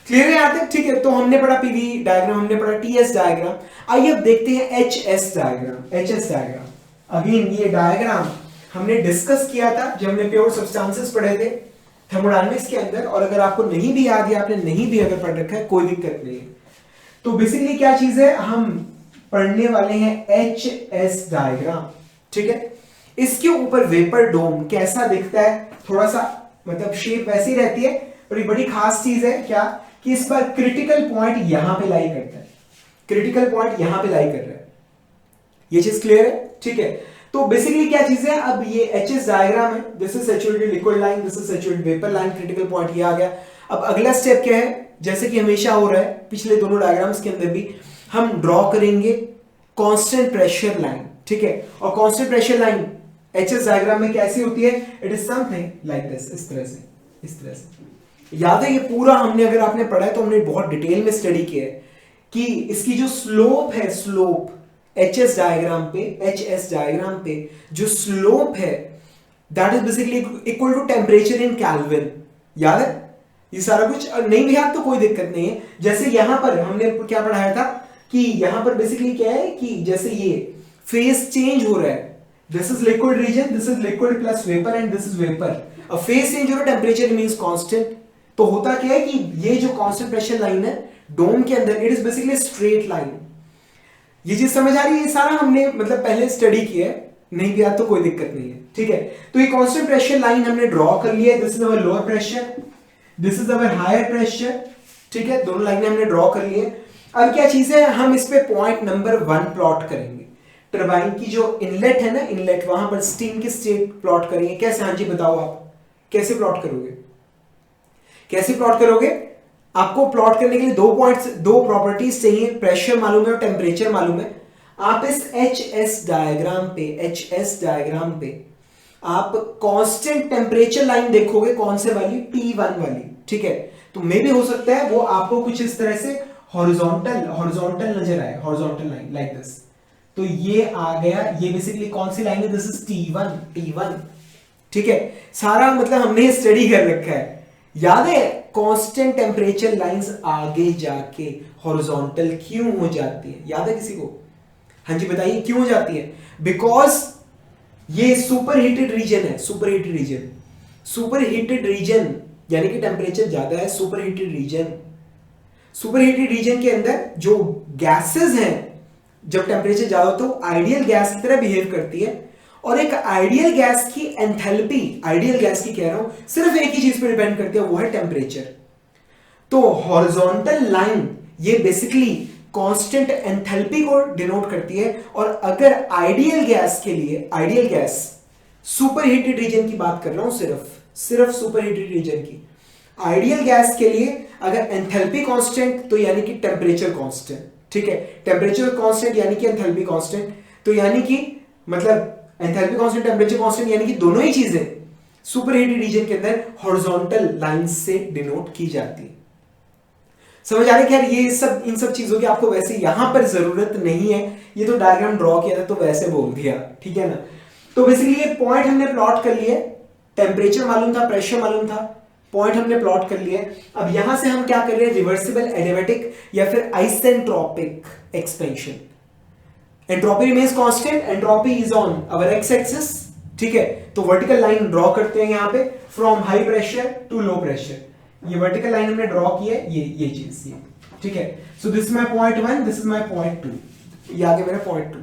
क्लियर है यहां तक? ठीक है। तो हमने पढ़ा पीवी डायग्राम, हमने पढ़ा टीएस डायग्राम। आइए अब देखते हैं एचएस डायग्राम। अगेन ये डायग्राम हमने डिस्कस किया था जब हमने प्योर सब्सटेंसेस पढ़े थे थर्मोडायनामिक्स के अंदर, और अगर आपको नहीं भी याद है, आपने नहीं भी अगर पढ़ रखा है, कोई दिक्कत नहीं है। तो बेसिकली क्या चीज है, हम पढ़ने वाले हैं एचएस डायग्राम, ठीक है। इसके ऊपर वेपर डोम कैसा दिखता है, थोड़ा सा मतलब शेप वैसी रहती है, और एक बड़ी खास चीज है क्या, कि इस पर क्रिटिकल पॉइंट यहां पे लाई करता है, क्रिटिकल पॉइंट यहां पे लाई कर रहा है। ये चीज क्लियर है? ठीक है। तो बेसिकली क्या चीज है, अब ये एचएस डायग्राम है, this is saturated liquid line, this is saturated vapour line, critical point ये आ गया। अब अगला स्टेप क्या है, जैसे कि हमेशा हो रहा है पिछले दोनों डायग्राम्स के अंदर भी, हम ड्रॉ करेंगे कांस्टेंट प्रेशर लाइन, ठीक है। और constant pressure line HS diagram में कैसी होती है? It is something like this, इस तरह से, इस तरह से। याद है ये पूरा हमने, अगर आपने पढ़ा है तो हमने बहुत डिटेल में स्टडी किया है कि इसकी जो स्लोप है, स्लोप एचएस डायग्राम पे, एचएस डायग्राम पे जो स्लोप है that is basically equal to temperature in Kelvin. याद है ये सारा कुछ? नहीं भी याद तो कोई दिक्कत नहीं है। जैसे यहां पर हमने क्या पढ़ाया था कि यहां पर बेसिकली क्या है कि जैसे ये फेज चेंज हो रहा है, this is liquid region, this is liquid plus vapour and this is vapour. अब फेज चेंज हो रहा है, टेम्परेचर मींस कांस्टेंट। तो होता क्या है कि ये जो कांस्टेंट प्रेशर लाइन है डोम के अंदर, it is basically straight line. ये चीज समझ आ रही है? ये सारा हमने मतलब पहले स्टडी किया है, नहीं भी याद तो कोई दिक्कत नहीं है, ठीक है। तो ये कांस्टेंट प्रेशर लाइन हमने ड्रॉ कर लिया है। This is our lower pressure, this is our higher pressure, ठीक है। दोनों लाइनें हमने ड्रॉ कर ली है। अब क्या चीज है, हम इस पे पॉइंट नंबर 1 प्लॉट करेंगे। टरबाइन की जो इनलेट है ना, इनलेट, वहां पर स्टीम की स्टेट प्लॉट करेंगे। कैसे? हाँ जी बताओ, आप कैसे प्लॉट करोगे? कैसे प्लॉट करोगे? आपको प्लॉट करने के लिए दो पॉइंट्स, दो प्रॉपर्टीज चाहिए, प्रेशर मालूम है और टेम्परेचर मालूम है। आप इस एचएस डायग्राम पे, एचएस डायग्राम पे आप कांस्टेंट टेम्परेचर लाइन देखोगे, कौन से वाली? T1 वाली, ठीक है। तो मे भी हो सकता है वो आपको कुछ इस तरह से हॉरिजॉन्टल नजर आए, हॉरिजॉन्टल लाइन लाइक दिस। तो ये आ गया, ये बेसिकली कौन सी लाइन है? दिस इज T1, ठीक है। सारा मतलब हमने स्टडी कर रखा है, याद है। कांस्टेंट टेम्परेचर लाइंस आगे जाके हॉरिजॉन्टल क्यों हो जाती है? याद है किसी को? हाँ जी बताइए, क्यों हो जाती है? बिकॉज ये सुपर हीटेड रीजन है, super heated region, super heated region यानी कि टेम्परेचर ज्यादा है, super heated region. Super heated region के अंदर जो गैसेस हैं, जब टेम्परेचर ज्यादा हो तो आइडियल गैस की तरह बिहेव करती है। और एक आइडियल गैस की एंथैल्पी, आइडियल गैस की कह रहा हूं, सिर्फ एक ही चीज पर डिपेंड करती है, वो है टेम्परेचर। तो हॉरिजॉन्टल लाइन ये बेसिकली कांस्टेंट एंथैल्पी को डिनोट करती है। और अगर आइडियल गैस के लिए, ideal gas super heated region की बात कर रहा हूं, सिर्फ सुपर हीटेड रीजन की, आइडियल गैस के लिए अगर एंथैल्पी कांस्टेंट तो यानी कि टेम्परेचर कांस्टेंट, ठीक है। टेम्परेचर कांस्टेंट यानी कि एंथैल्पी कांस्टेंट, तो यानी कि मतलब एंथैल्पी कांस्टेंट, टेम्परेचर कांस्टेंट, यानी कि दोनों ही चीजें सुपर हीटेड रीजन के अंदर हॉरिजॉन्टल लाइन से डिनोट की जाती है। समझ आ रहा है? खैर ये सब, इन सब चीजों की आपको वैसे यहां पर जरूरत नहीं है, ये तो डायग्राम ड्रॉ किया था तो वैसे बोल दिया, ठीक है ना। तो बेसिकली ये पॉइंट हमने प्लॉट कर लिए, टेम्परेचर मालूम था, प्रेशर मालूम था, पॉइंट हमने प्लॉट कर लिया। अब यहां से हम क्या कर रहे हैं? रिवर्सिबल एडियाबैटिक या फिर isentropic expansion. Entropy remains constant, entropy is on our X axis, ठीक है। तो वर्टिकल लाइन ड्रॉ करते हैं यहां पे, from high pressure to low pressure. ये वर्टिकल लाइन हमने ड्रॉ की है, ये चीज, ये ठीक है। So this is my point 1, this is my point 2, ये आगे मेरा पॉइंट 2।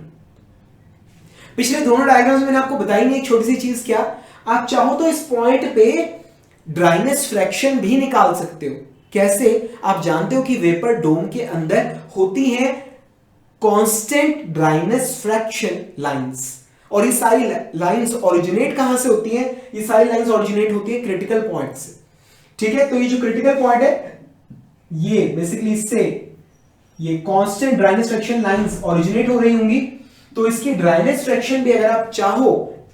पिछले दोनों डायग्राम्स में मैंने आपको बताई नहीं एक छोटी सी चीज, क्या? आप चाहो तो इस पॉइंट पे ड्राइनेस फ्रैक्शन भी निकाल सकते हो। कैसे? आप जानते हो कि वेपर डोम के अंदर होती है कांस्टेंट ड्राइनेस फ्रैक्शन लाइंस, और ये सारी लाइंस ओरिजिनेट कहां से होती हैं? ये सारी लाइंस ओरिजिनेट होती है क्रिटिकल पॉइंट से, ठीक है। तो ये जो क्रिटिकल पॉइंट है, ये बेसिकली इससे ये constant dryness fraction lines originate हो रही होंगी। तो इसकी ड्राइनेस फ्रैक्शन भी अगर आप चाहो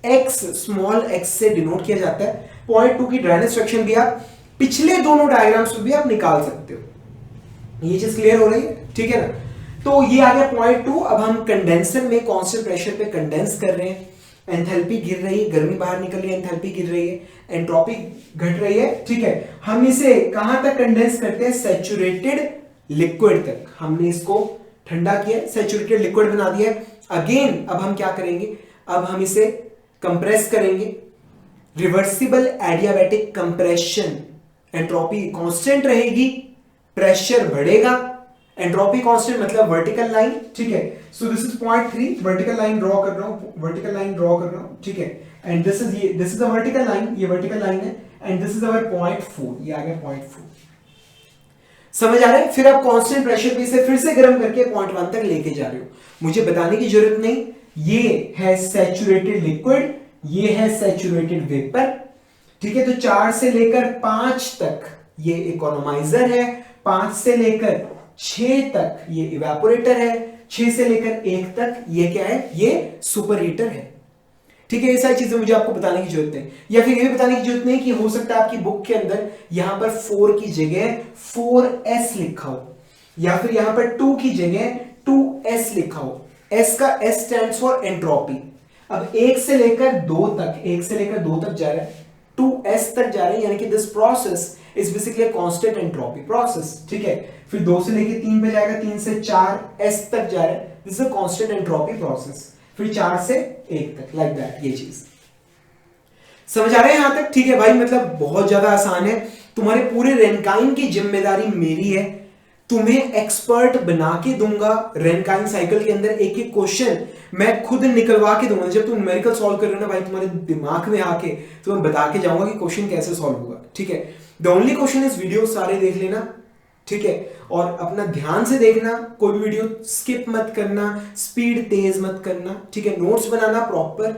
x, स्मॉल x से डिनोट किया जाता है। पॉइंट 2 की ड्राइनेस फ्रैक्शन भी आप पिछले दोनों डायग्राम्स में भी आप निकाल सकते हो। ये चीज क्लियर हो रही है, ठीक है ना। तो ये आ गया पॉइंट 2। अब हम कंडेंसर में कांस्टेंट प्रेशर पे कंडेंस कर रहे हैं, एंथैल्पी गिर रही है, गर्मी बाहर निकल रही है, एंथैल्पी गिर रही है, एंट्रोपी घट रही है, ठीक है। हम इसे कहां तक कंडेंस करते हैं? सैचुरेटेड लिक्विड तक। हमने इसको ठंडा किया, सैचुरेटेड लिक्विड बना दिया। अगेन अब हम क्या करेंगे? अब हम इसे कंप्रेस करेंगे, reversible adiabatic compression. Entropy constant रहेगी, प्रेशर बढ़ेगा, एंट्रोपी कांस्टेंट मतलब वर्टिकल लाइन, ठीक है। So this is point 3, vertical line draw कर रहा हूं, वर्टिकल लाइन ड्रॉ कर रहा हूं, ठीक है। And this is the vertical line, ये वर्टिकल लाइन है, and this is our point 4, ये आ गया पॉइंट 4। समझ आ रहा है? फिर आप कांस्टेंट प्रेशर पे इसे फिर से गर्म करके पॉइंट 1 तक लेके जा रहे हो। मुझे बताने की जरूरत नहीं, ये है सैचुरेटेड लिक्विड, ये है सैचुरेटेड वेपर, ठीक है। तो 4 से लेकर 5 तक ये इकोनोमाइजर है, 5 से लेकर 6 तक ये इवेपोरेटर है, 6 से लेकर 1 तक ये क्या है, ये सुपर हीटर है। ठीक है, ये सारी चीजें मुझे आपको बताने की जरूरत है, या फिर ये भी बताने की जरूरत नहीं कि हो सकता है आपकी बुक के अंदर यहां पर 4 की जगह 4s लिखा हो, या फिर यहां पर 2 की जगह 2s लिखा हो। s का s स्टैंड्स फॉर एंट्रोपी। अब 1 से लेकर 2 तक, 1 से लेकर 2 तक जा रहा है, 2s तक जा रहे हैं, यानी कि this process is basically a constant entropy process. ठीक है, फिर 2 से लेकर 3 पे जाएगा, 3 से 4s तक जा रहा है, this is a constant entropy process. फिर 4 से 1 तक, लाइक दैट। ये चीज समझ आ रहे हैं यहां तक? ठीक है भाई, मतलब बहुत ज्यादा आसान है। तुम्हारे पूरे रेनकाइन की जिम्मेदारी मेरी है, तुम्हें एक्सपर्ट बना के दूंगा। रेनकाइन साइकिल के अंदर एक एक क्वेश्चन मैं खुद निकलवा के दूंगा। जब तुम न्यूमेरिकल सॉल्व कर रहे हो ना भाई, तुम्हारे दिमाग में आके तो मैं बता के जाऊंगा कि क्वेश्चन कैसे सॉल्व होगा। ठीक है, the only question is video सारे देख लेना। ठीक है, और अपना ध्यान से देखना, कोई भी वीडियो स्किप मत करना, स्पीड तेज मत करना। ठीक है, नोट्स बनाना प्रॉपर।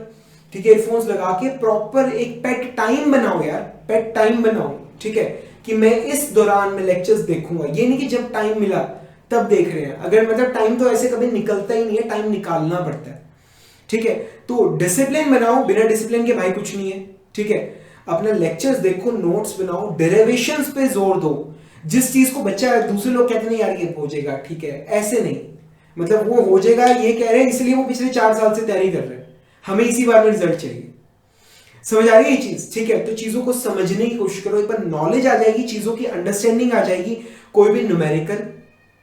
ठीक है, ईयरफोन्स लगा के प्रॉपर एक पेट टाइम बनाओ यार, पेट टाइम बनाओ। ठीक है, कि मैं इस दौरान में लेक्चर्स देखूंगा, ये नहीं कि जब टाइम मिला तब देख रहे हैं। अगर मतलब टाइम तो ऐसे कभी निकलता ही नहीं है, टाइम निकालना पड़ता है। ठीक है, तो डिसिप्लिन बनाओ, बिना डिसिप्लिन के भाई कुछ नहीं है। ठीक है, अपना लेक्चर्स देखो, नोट्स बनाओ, डेरिवेशंस पे जोर दो। जिस चीज को बच्चा, दूसरे लोग कहते नहीं यार ये हो जाएगा, ठीक है, ऐसे नहीं, मतलब वो हो जाएगा ये कह रहे हैं इसलिए वो पिछले 4 साल से तैयारी कर रहे हैं, हमें इसी बार में रिजल्ट चाहिए। समझ आ रही है ये चीज? ठीक है, तो चीजों को समझने की कोशिश करो, एक बार नॉलेज आ जाएगी, चीजों की अंडरस्टैंडिंग आ जाएगी। कोई भी न्यूमेरिकल,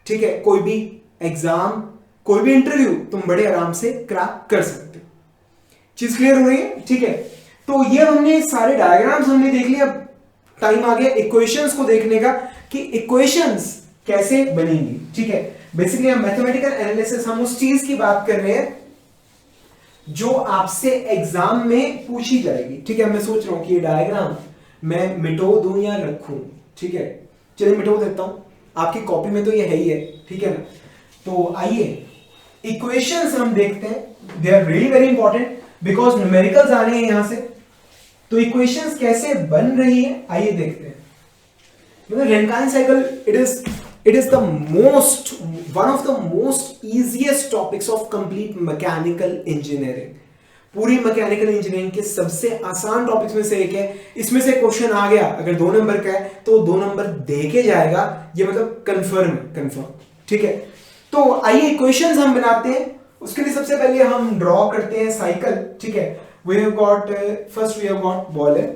ठीक है, कोई भी एग्जाम, कोई भी इंटरव्यू तुम बड़े आराम से क्रैक कर सकते हो। चीज क्लियर हो रही है? ठीक है, तो ये हमने सारे डायग्राम्स हमने देख लिया। अब टाइम आ गया इक्वेशंस को देखने का कि इक्वेशंस कैसे बनेंगी। ठीक है, बेसिकली हम मैथमेटिकल एनालिसिस, हम उस चीज की बात कर रहे हैं जो आपसे एग्जाम में पूछी जाएगी। ठीक है, मैं सोच रहा हूं कि ये डायग्राम मैं मिटो दूं या रखूं। ठीक है, चलिए मिटो देता हूं, आपकी कॉपी में तो ये है ही है। ठीक है ना, तो आइए इक्वेशंस हम देखते हैं। They are really very important because numericals आ रहे हैं यहां से। तो इक्वेशंस कैसे बन रही है आइए देखते हैं। रेनकाइन cycle it is the one of the most easiest topics of complete mechanical engineering। पूरी मैकेनिकल इंजीनियरिंग के सबसे आसान टॉपिक्स में से एक है। इसमें से क्वेश्चन आ गया अगर 2 नंबर का है तो 2 नंबर दे के जाएगा, ये मतलब कंफर्म। ठीक है, तो आइए इक्वेशंस हम बनाते हैं। उसके लिए सबसे पहले हम ड्रॉ करते हैं साइकिल। ठीक है, वी हैव गॉट बॉयलर।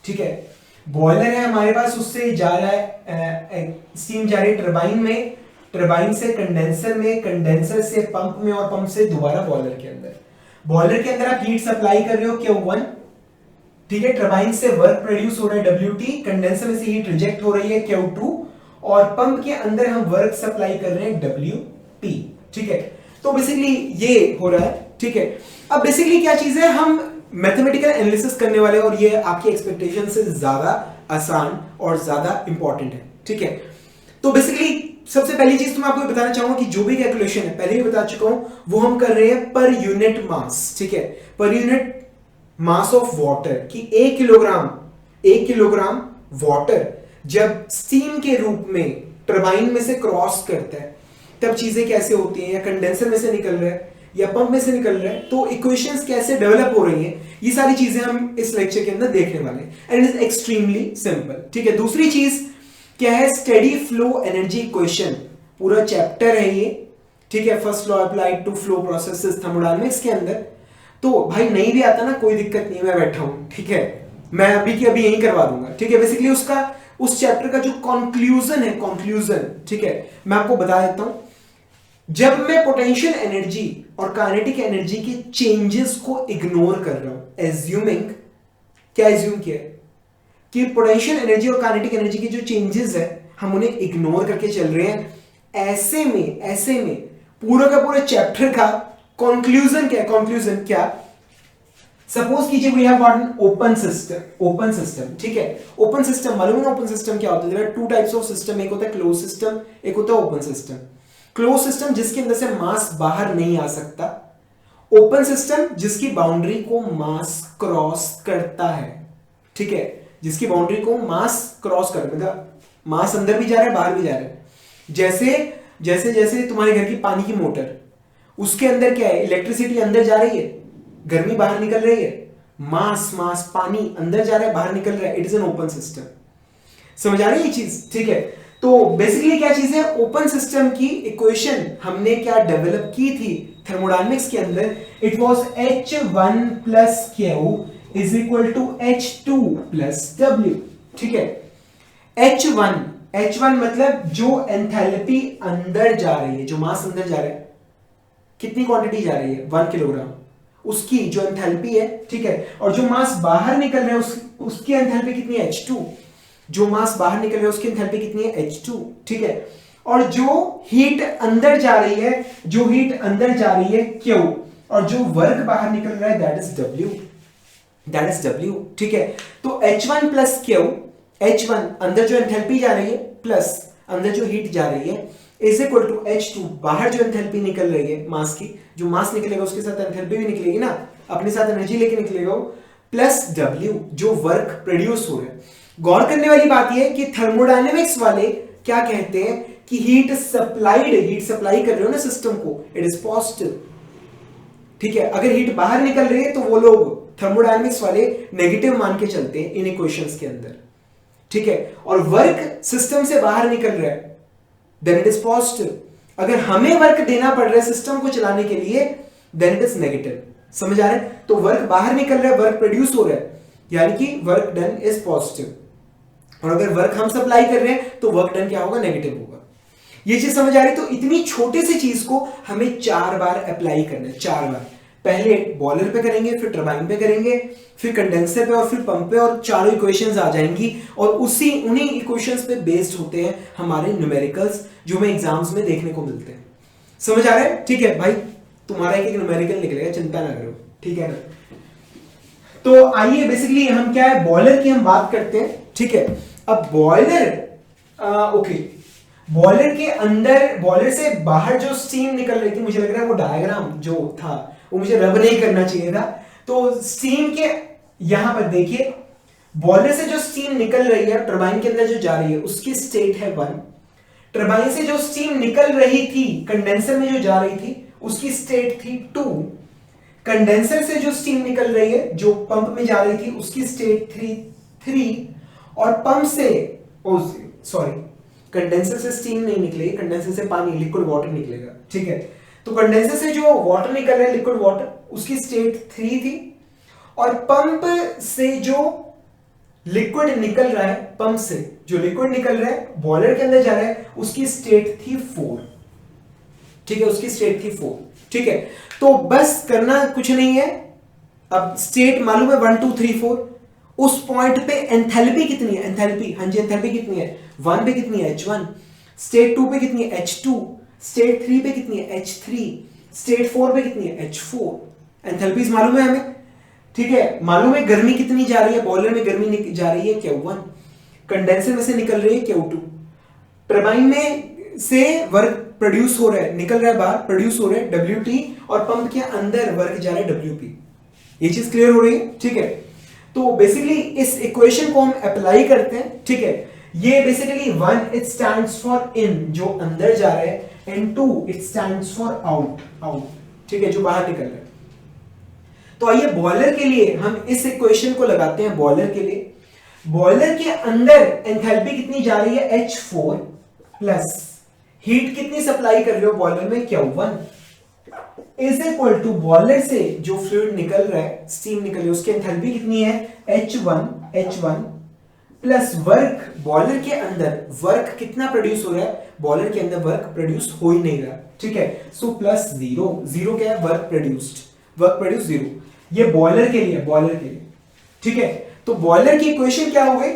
ठीक है, बॉयलर है हमारे पास, उससे जा रहा है स्टीम जा रही है टरबाइन में, टरबाइन से कंडेंसर में, कंडेंसर से पंप में, और पंप से दोबारा बॉयलर के अंदर। बॉयलर के अंदर आप हीट सप्लाई कर रहे हो Q1। ठीक है, टरबाइन से वर्क प्रोड्यूस हो रहा है WT, कंडेंसर में से हीट रिजेक्ट हो रही है Q2, और पंप के अंदर हम वर्क सप्लाई कर रहे हैं WP। ठीक है, तो बेसिकली ये हो रहा है। ठीक है, अब बेसिकली क्या चीज है, हम मैथमेटिकल एनालिसिस करने वाले, और ये आपकी एक्सपेक्टेशन से ज्यादा आसान और ज्यादा इंपॉर्टेंट है। ठीक है, तो बेसिकली सबसे पहली चीज तो मैं आपको बताना चाहूंगा कि जो भी कैलकुलेशन है, पहले भी बता चुका हूं, वो हम कर रहे हैं पर यूनिट मास। ठीक है, पर यूनिट मास ऑफ वाटर कि 1 किलोग्राम वाटर जब स्टीम के रूप में टरबाइन में से क्रॉस करता है तब चीजें कैसे होती हैं, या कंडेंसर में से निकल रहा है या पंप में से निकल रहा है, तो इक्वेशंस कैसे डेवलप हो रही हैं, ये सारी चीजें हम इस लेक्चर के अंदर देखने वाले हैं। And it is extremely simple. ठीक है, दूसरी चीज क्या है, स्टेडी फ्लो एनर्जी इक्वेशन, पूरा चैप्टर है ये। ठीक है, first law applied to flow processes thermodynamics के अंदर। तो भाई नहीं भी आता ना कोई दिक्कत नहीं, मैं बैठा हूं। ठीक है, मैं अभी की अभी यही करवा दूंगा। ठीक है, बेसिकली उस चैप्टर का जो कंक्लूजन है, ठीक है, मैं आपको बता देता हूं। जब मैं पोटेंशियल एनर्जी और काइनेटिक एनर्जी के चेंजेस को इग्नोर कर रहा हूं, एज्यूमिंग, क्या एज्यूम किया है कि पोटेंशियल एनर्जी और काइनेटिक एनर्जी के जो चेंजेस है हम उन्हें इग्नोर करके चल रहे हैं, ऐसे में पूरा का पूरा चैप्टर का कंक्लूजन क्या, सपोज कीजिए we have got an open system. ठीक है, ओपन सिस्टम मालूम है, ओपन सिस्टम क्या होता है? There are 2 types of system, एक होता है क्लोज सिस्टम, एक होता है ओपन सिस्टम। क्लोज सिस्टम जिसके अंदर से मास बाहर नहीं आ सकता, ओपन सिस्टम जिसकी बाउंड्री को मास क्रॉस करता है। ठीक है, जिसकी बाउंड्री को मास क्रॉस कर, मतलब मास अंदर भी जा रहा है बाहर भी जा रहा है। जैसे जैसे जैसे तुम्हारे घर की पानी की मोटर, उसके अंदर क्या है, इलेक्ट्रिसिटी अंदर जा रही है, गर्मी बाहर निकल रही है, मास मास पानी अंदर जा रहा है, बाहर निकल रहा है, it is an open system. समझ आ रही है ये चीज? ठीक है, तो बेसिकली क्या चीज है, ओपन सिस्टम की इक्वेशन हमने क्या डेवलप की थी थर्मोडायनेमिक्स के अंदर, it was H1 plus Q is equal to H2 plus W। ठीक है, H1 मतलब जो एंथैल्पी अंदर जा रही है, जो मास अंदर जा रहा है, कितनी क्वांटिटी जा रही है 1 किलोग्राम, उसकी जो एंथैल्पी है। ठीक है, और जो मास बाहर निकल रहा है उसकी एंथैल्पी कितनी है H2, जो मास बाहर निकल रहा है उसकी एंथैल्पी कितनी है H2। ठीक है, और जो हीट अंदर जा रही है, जो हीट अंदर जा रही है Q, और जो वर्क बाहर निकल रहा है that is W, that is W। ठीक है, तो H1 प्लस Q, H1 अंदर जो एंथैल्पी जा रही है प्लस अंदर जो हीट जा रही है इज इक्वल टू H2 बाहर जो एंथैल्पी निकल रही है मास की, जो मास निकलेगा उसके साथ एंथैल्पी भी निकलेगी ना, अपने साथ एनर्जी लेके निकलेगा, प्लस W जो वर्क प्रोड्यूस हो रहा है। गौर करने वाली बात यह है कि थर्मोडायनेमिक्स वाले क्या कहते हैं कि हीट सप्लाई कर रहे हो ना सिस्टम को, इट इज पॉजिटिव। ठीक है, अगर हीट बाहर निकल रही है तो वो लोग थर्मोडायनेमिक्स वाले नेगेटिव मान के चलते हैं इन इक्वेशंस के अंदर। ठीक है, और वर्क सिस्टम से बाहर निकल रहा है देन इट इज पॉजिटिव। अगर हमें वर्क देना पड़ रहा है सिस्टम को चलाने के लिए देन इट इज नेगेटिव। समझ आ रहा है? तो वर्क बाहर निकल रहा है, वर्क प्रोड्यूस हो रहा है, यानी कि वर्क डन इज पॉजिटिव, और अगर वर्क हम सप्लाई कर रहे हैं तो वर्क डन क्या होगा, नेगेटिव होगा। ये चीज समझ आ रही है? तो इतनी छोटी सी चीज को हमें 4 बार अप्लाई करना है, 4 बार। पहले बॉयलर पे करेंगे, फिर टरबाइन पे करेंगे, फिर कंडेंसर पे और फिर पंप पे, और चारों इक्वेशंस आ जाएंगी, और उन्हीं इक्वेशंस पे बेस्ड होते हैं हमारे न्यूमेरिकल्स जो हमें एग्जाम्स में देखने को मिलते हैं। समझ आ रहा है? ठीक है भाई, तुम्हारा एक न्यूमेरिकल निकलेगा, चिंता ना करो। ठीक है ना? तो आइए बेसिकली हम क्या है, बॉयलर की हम बात करते हैं। ठीक है, अब बॉयलर ओके, बॉयलर के अंदर, बॉयलर से बाहर जो स्टीम निकल रही थी, मुझे लग रहा है वो डायग्राम जो था वो मुझे रब नहीं करना चाहिए था। तो स्टीम के यहां पर देखिए, बॉयलर से जो स्टीम निकल रही है टरबाइन के अंदर जो जा रही है उसकी स्टेट है 1। टरबाइन से जो स्टीम निकल रही थी कंडेंसर में जो जा रही थी उसकी स्टेट थी 2। कंडेंसर से जो स्टीम निकल रही है जो पंप में जा रही थी उसकी स्टेट थी 3, और पंप से सॉरी, कंडेंसर से स्टीम नहीं निकलेगी, कंडेंसर से पानी, लिक्विड वाटर निकलेगा। ठीक है, तो कंडेंसर से जो वाटर निकल रहा है, लिक्विड वाटर, उसकी स्टेट 3 थी, और पंप से जो लिक्विड निकल रहा है, पंप से जो लिक्विड निकल रहा है बॉयलर के अंदर जा रहा है उसकी स्टेट थी 4। ठीक है, उसकी स्टेट थी 4। ठीक है, तो बस करना कुछ नहीं है, अब स्टेट मालूम है 1 2 3 4, उस पॉइंट पे एंथैल्पी कितनी है, एंथैल्पी, हाँ जी एंथैल्पी कितनी है, 1 पे कितनी है H1, स्टेट 2 पे कितनी है H2, स्टेट 3 पे कितनी है H3, स्टेट 4 पे कितनी है H4। एंथैल्पीज मालूम है हमें। ठीक है, मालूम है गर्मी कितनी जा रही है, बॉयलर में गर्मी जा रही है Q1, कंडेंसर में से निकल रही है Q2, टरबाइन में से वर्क प्रोड्यूस हो रहा है, निकल रहा है बाहर, प्रोड्यूस हो रहा है WT, और पंप के अंदर वर्क जा रहा है WP। ये चीज क्लियर हो रही है? ठीक है, तो बेसिकली इस इक्वेशन को हम अप्लाई करते हैं। ठीक है, ये basically 1 it stands for in, जो अंदर जा रहा है, and 2 it stands for out. ठीक है, जो बाहर निकल रहा है। तो आइए बॉयलर के लिए हम इस इक्वेशन को लगाते हैं। बॉयलर के लिए, बॉयलर के अंदर एंथैल्पी कितनी जा रही है H4 प्लस हीट कितनी सप्लाई कर रहे हो बॉयलर में Q1 is equal to boiler से जो फ्लूइड निकल रहा है, स्टीम निकल रही है, उसकी एंथैल्पी कितनी है H1 प्लस वर्क, बॉयलर के अंदर वर्क कितना प्रोड्यूस हो रहा है, बॉयलर के अंदर वर्क प्रोड्यूस हो ही नहीं रहा। ठीक है, सो प्लस 0 क्या है, वर्क प्रोड्यूस 0। ये बॉयलर के लिए, बॉयलर के लिए। ठीक है, तो बॉयलर की इक्वेशन क्या हो गई,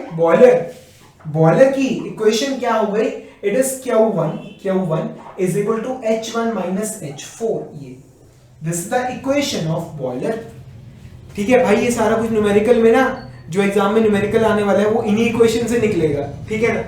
बॉयलर की इक्वेशन क्या हो गई, it is Q1 is equal to H1 minus H4। ये this is the equation of boiler. ठीक है भाई, ये सारा कुछ न्यूमेरिकल में ना, जो एग्जाम में न्यूमेरिकल आने वाला है वो इन्हीं इक्वेशन से निकलेगा। ठीक है ना,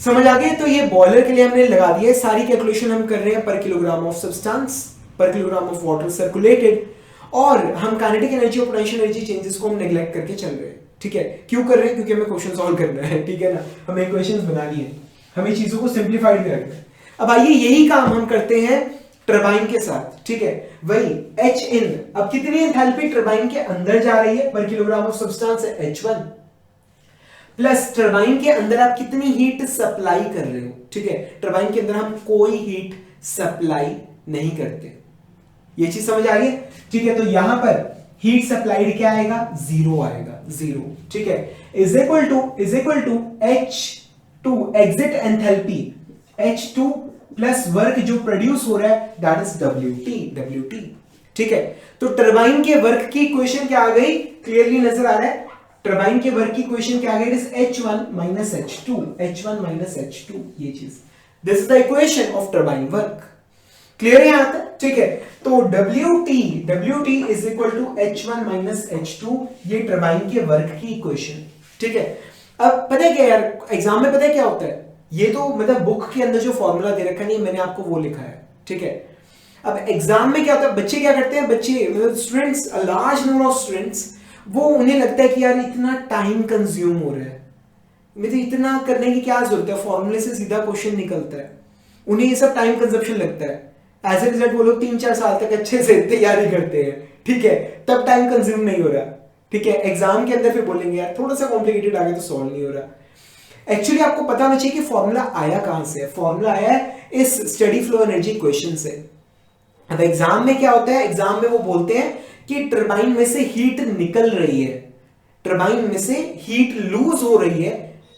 समझ आ गई? तो ये बॉयलर के लिए हमने लगा दिया। सारी कैलकुलेशन हम कर रहे हैं पर किलोग्राम ऑफ सब्सटेंस, पर किलोग्राम ऑफ वाटर सर्कुलेटेड, और हम काइनेटिक एनर्जी और पोटेंशियल एनर्जी चेंजेस को हम नेग्लेक्ट करके चल रहे हैं। ठीक है, क्यों कर रहे हैं? क्योंकि हमें क्वेश्चन सॉल्व करना है। ठीक है ना, हमें इक्वेशंस बनानी है, हमें चीजों को सिंप्लीफाइड भी रखना है। अब आइए यही काम हम करते हैं टरबाइन के साथ, ठीक है। वही H इन, अब कितनी एंथैल्पी टरबाइन के अंदर जा रही है पर किलोग्राम ऑफ सब्सटेंस है H1, प्लस टरबाइन के अंदर आप कितनी हीट सप्लाई कर रहे हो, ठीक है। टरबाइन के अंदर हम कोई हीट सप्लाई नहीं करते, ये चीज समझ आ गई, ठीक है। तो यहां पर हीट सप्लाइड क्या आएगा, जीरो आएगा, जीरो, ठीक है। Is equal to H2 exit enthalpy, H2 plus work जो प्रोड्यूस हो रहा है दैट इज WT, ठीक है। तो टरबाइन के वर्क की इक्वेशन क्या आ गई, क्लियरली नजर आ रहा है। टरबाइन के वर्क की इक्वेशन क्या आ गई, it is H1 minus H2, ये चीज, this is the equation of turbine work. Clear है यहां तक, ठीक है। तो WT is equal to H1 minus H2, ये टरबाइन के वर्क की इक्वेशन, ठीक है। अब पता है क्या यार, एग्जाम में पता है क्या होता है, ये तो मतलब बुक के अंदर जो फॉर्मूला दे रखा नहीं, मैंने आपको वो लिखा है, ठीक है। अब एग्जाम में क्या होता है, बच्चे क्या करते हैं, बच्चे मतलब students, large number of students, वो उन्हें लगता है कि यार इतना टाइम कंज्यूम हो रहा है, मुझे इतना करने की क्या जरूरत है, फॉर्मूले से सीधा क्वेश्चन निकलता है, उन्हें ये सब टाइम कंजप्शन लगता है। एज ए रिजल्ट वो लोग 3-4 साल तक अच्छे से तैयारी करते हैं, ठीक है, तब टाइम कंज्यूम नहीं हो रहा, ठीक है। एग्जाम के अंदर फिर बोलेंगे यार थोड़ा सा कॉम्प्लिकेटेड आ गया तो सॉल्व नहीं हो रहा। एक्चुअली आपको पता होना चाहिए कि फॉर्मूला आया कहां से है, फॉर्मूला आया है इस स्टडी फ्लो एनर्जी इक्वेशन से। अब एग्जाम में क्या होता है, एग्जाम में वो बोलते हैं कि टरबाइन में से हीट निकल रही है, टरबाइन में से हीट लूज हो रही है,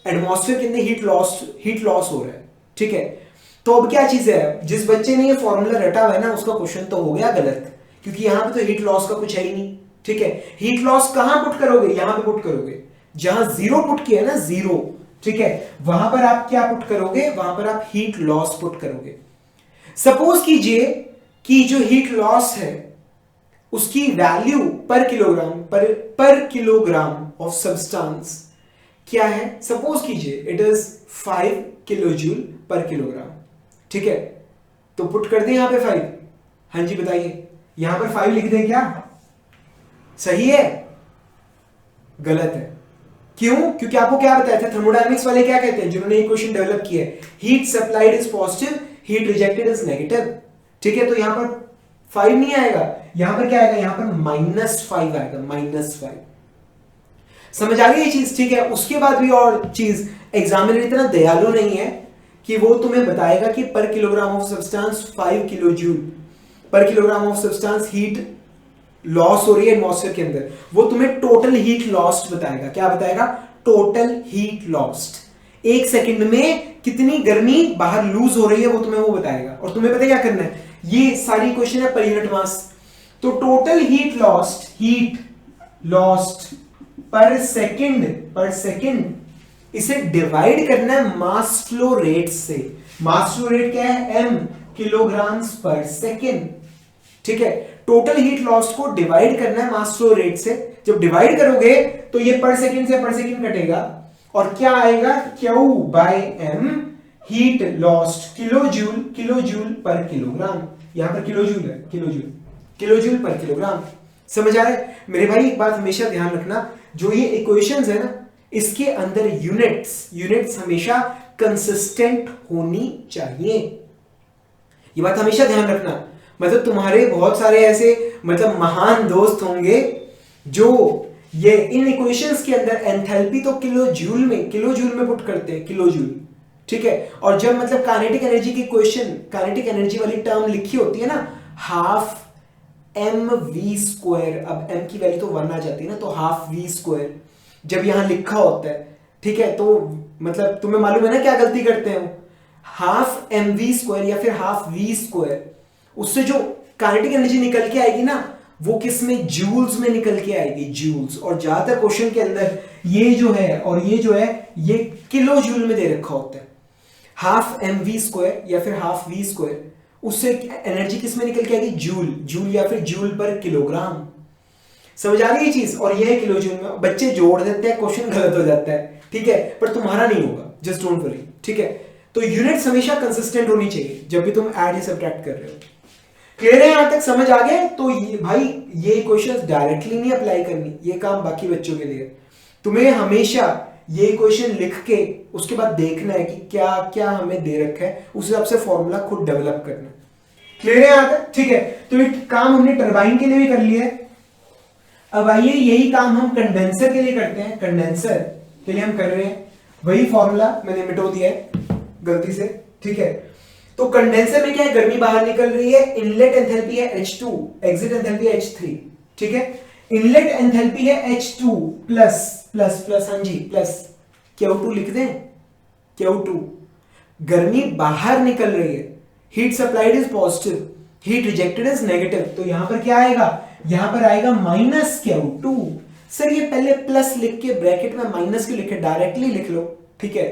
एटमॉस्फेयर के अंदर हीट लॉस हो रहा है, ठीक है। तो अब क्या चीज है, जिस बच्चे ने ये फॉर्मूला रटा हुआ है ना, उसका क्वेश्चन तो हो गया गलत, क्योंकि यहां पे तो हीट लॉस का कुछ है ही नहीं, ठीक है। हीट लॉस कहां पुट करोगे, यहां पे पुट करोगे, जहां जीरो पुट किया ना, जीरो, ठीक है, वहां पर आप क्या पुट करोगे, वहां पर आप हीट लॉस पुट करोगे। सपोज कीजिए कि जो हीट लॉस है उसकी वैल्यू पर किलोग्राम ऑफ सब्सटेंस क्या है, सपोज कीजिए इट इज 5 किलोजूल पर किलोग्राम, ठीक है। तो पुट कर दें यहां पे 5, हाँ जी बताइए, यहां पर 5 लिख दें क्या, सही है, गलत है, क्यों, क्योंकि आपको क्या बताया था, थर्मोडायनेमिक्स वाले क्या कहते हैं, जिन्होंने इक्वेशन डेवलप की है, heat supplied is positive, heat rejected is negative, ठीक है। तो यहां पर 5 नहीं आएगा, यहां पर क्या आएगा, यहां पर -5 आएगा, -5, समझ आ गई ये चीज, ठीक है। उसके बाद भी और चीज, एग्जामिनर इतना दयालु नहीं है कि वो तुम्हें बताएगा कि पर किलोग्राम ऑफ सब्सटेंस 5 किलोजूल पर kilogram of substance heat loss हो रही है एटमॉस्फेयर के अंदर, वो तुम्हें टोटल हीट लॉस्ट बताएगा, क्या बताएगा, टोटल हीट लॉस्ट, 1 सेकंड में कितनी गर्मी बाहर लूज हो रही है वो तुम्हें वो बताएगा। और तुम्हें पता है क्या करना है, ये सारी क्वेश्चन है पर यूनिट मास, तो टोटल हीट लॉस्ट पर सेकंड इसे डिवाइड करना है मास फ्लो रेट से, मास फ्लो रेट क्या है, m किलोग्राम्स पर सेकंड, ठीक है। टोटल हीट लॉस को डिवाइड करना है मास फ्लो रेट से, जब डिवाइड करोगे तो ये पर सेकंड से पर सेकंड कटेगा और क्या आएगा, Q/m हीट लॉस्ट किलोजूल पर किलोग्राम, यहां पर किलोजूल है, किलोजूल पर किलोग्राम, समझ आ रहा है मेरे भाई। एक बात हमेशा ध्यान रखना, जो ये इक्वेशंस है ना, इसके अंदर यूनिट्स हमेशा कंसिस्टेंट होनी चाहिए, ये बात हमेशा ध्यान रखना। मतलब तुम्हारे बहुत सारे ऐसे मतलब महान दोस्त होंगे जो ये इन इक्वेशंस के अंदर एंथैल्पी तो किलोजूल में पुट करते हैं, किलोजूल, ठीक है। और जब मतलब काइनेटिक एनर्जी की इक्वेशन, काइनेटिक एनर्जी वाली टर्म लिखी होती है ना, हाफ mv², अब m की वैल्यू तो 1 आ जाती है ना, तो हाफ v², जब यहां लिखा होता है, ठीक है, तो मतलब तुम्हें मालूम है ना क्या गलती करते हैं, हाफ mv² या फिर हाफ v², उससे जो काइनेटिक एनर्जी निकल के आएगी ना, वो किस में, जूल्स में निकल के आएगी, जूल्स। और ज्यादातर क्वेश्चन के अंदर ये जो है और ये जो है ये किलो जूल में दे रखा होता है, हाफ mv² या फिर हाफ v², उससे एनर्जी किस में निकल के आएगी, जूल या फिर जूल पर किलोग्राम, समझ आ रही है चीज। और ये है किलो जूल में, बच्चे जोड़ देते हैं, क्वेश्चन गलत हो जाता है, ठीक है, पर तुम्हारा नहीं होगा, जस्ट डोंट वरी, ठीक है। तो यूनिट्स हमेशा कंसिस्टेंट होनी चाहिए जब भी तुम ऐड या सब्ट्रैक्ट कर रहे हो। क्लियर है, यहां तक समझ आ गए। तो ये भाई ये क्वेश्चंस डायरेक्टली नहीं अप्लाई करनी, ये काम बाकी बच्चों के लिए। तुम्हें हमेशा ये इक्वेशन लिख के उसके बाद देखना है कि क्या क्या हमें दे रखा है, उस हिसाब से फॉर्मूला खुद डेवलप करना है। क्लियर है यहाँ तक? ठीक है, तो ये काम हमने टरबाइन के लिए भी कर लिया है। अब आइए यही काम हम कंडेंसर के लिए करते हैं। कंडेंसर के लिए हम कर रहे हैं वही फॉर्मूला, मैंने मिटो दिया है गलती से। ठीक है, तो कंडेंसर में क्या है, गर्मी बाहर निकल रही है, इनलेट एंथैल्पी है H2, एग्जिट एंथैल्पी है H3। ठीक है, इनलेट एंथैल्पी है H2 प्लस प्लस प्लस, हाँ जी प्लस Q2 लिख दें, Q2। गर्मी बाहर निकल रही है, heat supplied is positive, heat rejected is negative, तो यहां पर क्या आएगा, यहां पर आएगा माइनस Q2। सर ये पहले प्लस लिख के ब्रैकेट में माइनस क्यों लिखे, डायरेक्टली लिख लो। ठीक है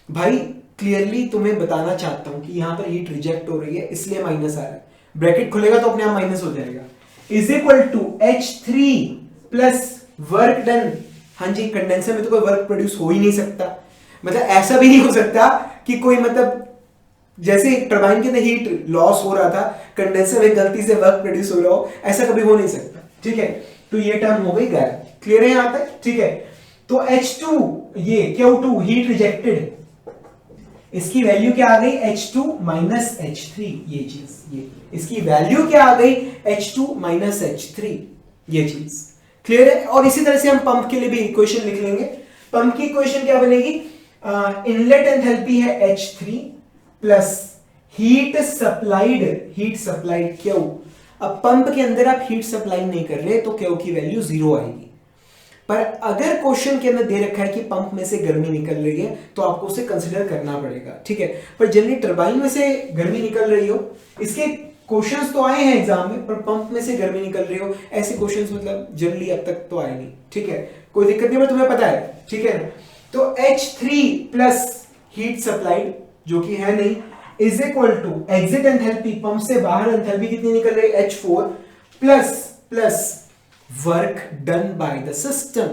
भाई, क्लियरली तुम्हें बताना चाहता हूं कि यहां पर हीट रिजेक्ट हो रही है इसलिए माइनस आ रहा है, ब्रैकेट खुलेगा तो अपने आप माइनस हो जाएगा। Is equal to H3 plus work done. हाँ जी, कंडेंसर में तो कोई वर्क प्रोड्यूस हो ही नहीं सकता, मतलब ऐसा भी नहीं हो सकता कि कोई, मतलब जैसे टरबाइन के अंदर हीट लॉस हो रहा था, कंडेंसर में गलती से वर्क प्रोड्यूस हो रहा हो, ऐसा कभी हो नहीं सकता। ठीक है, तो ये टर्म हो गई गायब। क्लियर है यहां तक? ठीक है, तो H2 ये Q2 हीट रिजेक्टेड, इसकी वैल्यू क्या आ गई, H2 माइनस H3। ये चीज, ये इसकी वैल्यू क्या आ गई, H2 माइनस H3, ये चीज क्लियर है। और इसी तरह से हम पंप के लिए भी इक्वेशन लिख लेंगे। पंप की इक्वेशन क्या बनेगी, इनलेट एंथैल्पी है H3 plus heat supplied Q। अब पंप के अंदर आप हीट सप्लाई नहीं कर रहे तो Q की वैल्यू 0 आएगी। पर अगर क्वेश्चन के अंदर दे रखा है कि पंप में से गर्मी निकल रही है तो आपको उसे कंसीडर करना पड़ेगा। ठीक है, पर जनरली टरबाइन में से गर्मी निकल रही हो, इसके क्वेश्चंस तो आए हैं एग्जाम में, पर पंप में से गर्मी निकल रही हो ऐसे क्वेश्चंस मतलब जनरली अब तक तो आए नहीं। ठीक है, कोई दिक्कत नहीं, तुम्हें पता है। ठीक है, तो H3 प्लस हीट सप्लाइड जो कि है नहीं, is equal to exit enthalpy, pump से बाहर एंथैल्पी कितनी निकल रही है, H4 plus plus work done by the system,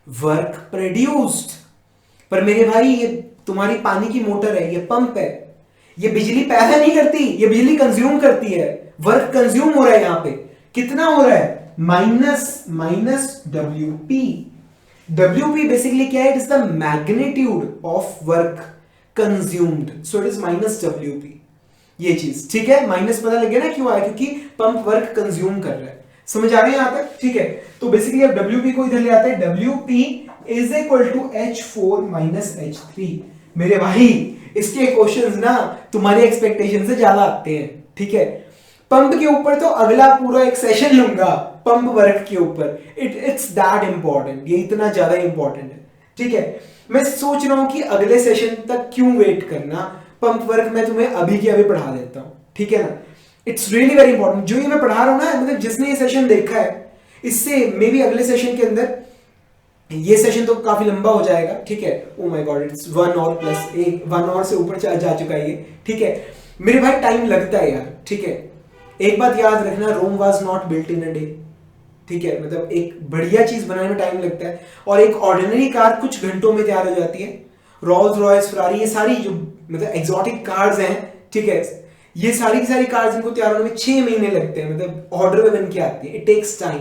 work produced. पर मेरे भाई ये तुम्हारी पानी की मोटर है, ये पंप है, ये बिजली पैदा नहीं करती, ये बिजली कंज्यूम करती है। वर्क कंज्यूम हो रहा है, यहां पे कितना हो रहा है, minus minus WP। WP basically क्या है, it is the magnitude of work consumed, so it is minus WP। ये चीज ठीक है, माइनस पता लग गया ना क्यों आया, क्योंकि पंप वर्क कंज्यूम कर रहा है। समझ आ रहे हैं यहां तक? ठीक है, तो बेसिकली अब WP को इधर ले आते हैं, WP is equal to H4 minus H3। मेरे भाई इसके क्वेश्चंस ना तुम्हारी एक्सपेक्टेशन से ज्यादा आते हैं। ठीक है, पंप के ऊपर तो अगला पूरा एक सेशन लूंगा, पंप वर्क के ऊपर, इट्स दैट इंपॉर्टेंट, ये इतना ज्यादा इंपॉर्टेंट है। ठीक है, मैं सोच रहा हूं कि अगले सेशन तक क्यों वेट करना, पंप वर्क मैं तुम्हें अभी के अभी पढ़ा देता हूं। ठीक है ना, इट्स रियली वेरी इंपॉर्टेंट। जो ये मैं पढ़ा रहा हूं ना, मतलब जिसने ये सेशन देखा है, इससे मे बी अगले सेशन के अंदर, ये सेशन तो काफी लंबा हो जाएगा। ठीक है, ओ माय गॉड, इट्स 1 और प्लस 1 और से ऊपर जा चुका है ये। ठीक है मेरे भाई, टाइम लगता है यार। ठीक है, एक बात याद रखना, Rome was not built in a day. ठीक है, मतलब एक बढ़िया चीज बनाने में टाइम लगता है, और एक ऑर्डिनरी कार कुछ घंटों में तैयार हो जाती है। रोल्स रॉयस, फरारी, ये सारी जो मतलब एग्जॉटिक कार्स हैं, ठीक है, ये सारी की सारी कार्स इनको तैयार होने में 6 महीने लगते हैं, मतलब ऑर्डर में बन के आती है, इट टेक्स टाइम।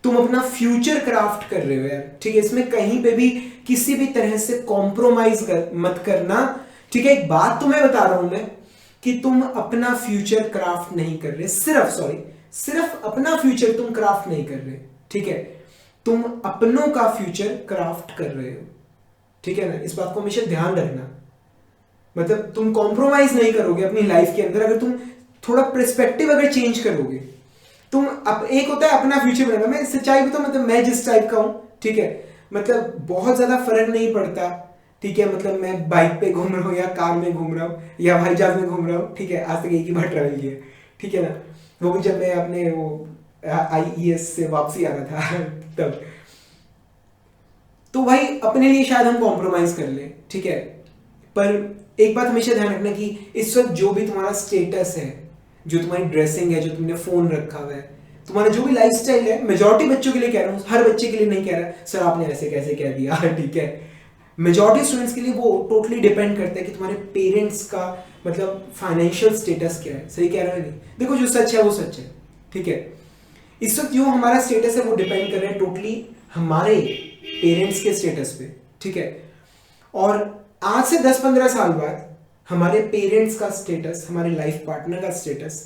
तुम अपना फ्यूचर क्राफ्ट कर रहे हो यार। ठीक है, इसमें कहीं पे भी किसी भी तरह से कॉम्प्रोमाइज मत करना। ठीक है, एक बात तुम्हें बता रहा हूं मैं कि तुम अपना फ्यूचर क्राफ्ट नहीं कर रहे, सिर्फ अपना फ्यूचर तुम क्राफ्ट नहीं कर रहे। ठीक है, तुम अपनों का फ्यूचर क्राफ्ट कर रहे हो। ठीक है ना, इस बात को हमेशा ध्यान रखना। मतलब तुम कॉम्प्रोमाइज नहीं करोगे अपनी लाइफ के अंदर, अगर तुम थोड़ा पर्सपेक्टिव अगर चेंज करोगे। तुम एक होता है अपना फ्यूचर बनाना, मैं सच्चाई बताऊं, मतलब मैं जिस टाइप का हूं, ठीक है, मतलब बहुत ज्यादा फर्क नहीं पड़ता। ठीक है, मतलब मैं बाइक पे घूम रहा हूँ या कार में घूम रहा हूँ या हवाई जहाज में घूम रहा हूँ। ठीक है, आज तक एक ही बार ट्रैवल किया। ठीक है ना, वो भी जब मैं अपने वो IES से वापसी आ रहा था तब। तो भाई अपने लिए शायद हम कॉम्प्रोमाइज कर ले। ठीक है, पर एक बात हमेशा ध्यान रखना कि इस वक्त जो भी तुम्हारा स्टेटस है, जो तुम्हारी ड्रेसिंग है, जो तुमने फोन रखा हुआ है, तुम्हारा जो भी लाइफस्टाइल है, मेजॉरिटी बच्चों के लिए कह रहा हूँ, हर बच्चे के लिए नहीं कह रहा सर आपने ऐसे कैसे कह दिया। ठीक है, मेजॉरिटी स्टूडेंट्स के लिए वो टोटली डिपेंड करता है कि तुम्हारे पेरेंट्स का मतलब फाइनेंशियल स्टेटस क्या है। सही कह रहा है नहीं? देखो जो सच है वो सच है। ठीक है, इस वक्त जो हमारा स्टेटस है वो डिपेंड कर रहा है टोटली हमारे पेरेंट्स के स्टेटस पे, ठीक है। और आज से 10-15 साल बाद हमारे पेरेंट्स का स्टेटस, हमारे लाइफ पार्टनर का स्टेटस,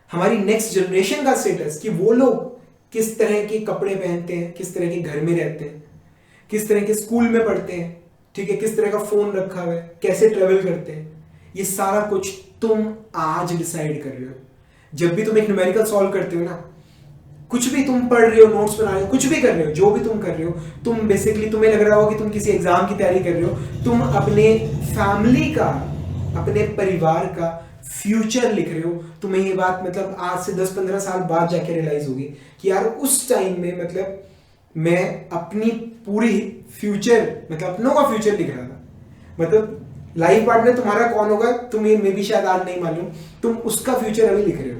हमारी नेक्स्ट जनरेशन का स्टेटस, कि वो लोग किस तरह के कपड़े पहनते हैं, किस तरह के घर में रहते हैं, किस तरह के स्कूल में पढ़ते हैं, ठीक है, किस तरह का फोन रखा हुआ है, कैसे ट्रेवल करते हैं, ये सारा कुछ तुम आज डिसाइड कर रहे हो। जब भी तुम एक न्यूमेरिकल सॉल्व करते हो ना, कुछ भी तुम पढ़ रहे हो, नोट्स बना रहे हो, कुछ भी कर रहे हो, जो भी तुम कर रहे हो, तुम बेसिकली, तुम्हें लग रहा होगा कि तुम किसी एग्जाम की तैयारी कर रहे हो, तुम अपने फैमिली का, अपने परिवार का फ्यूचर लिख रहे हो। तुम्हें ये बात मतलब आज से 10-15 साल बाद जाके रियलाइज होगी कि यार उस टाइम में मतलब मैं अपनी पूरी फ्यूचर, मतलब अपनों का फ्यूचर लिख रहा था। मतलब लाइफ पार्टनर तुम्हारा कौन होगा तुम्हें मे भी शायद आज नहीं मालूम, तुम उसका फ्यूचर अभी लिख रहे हो,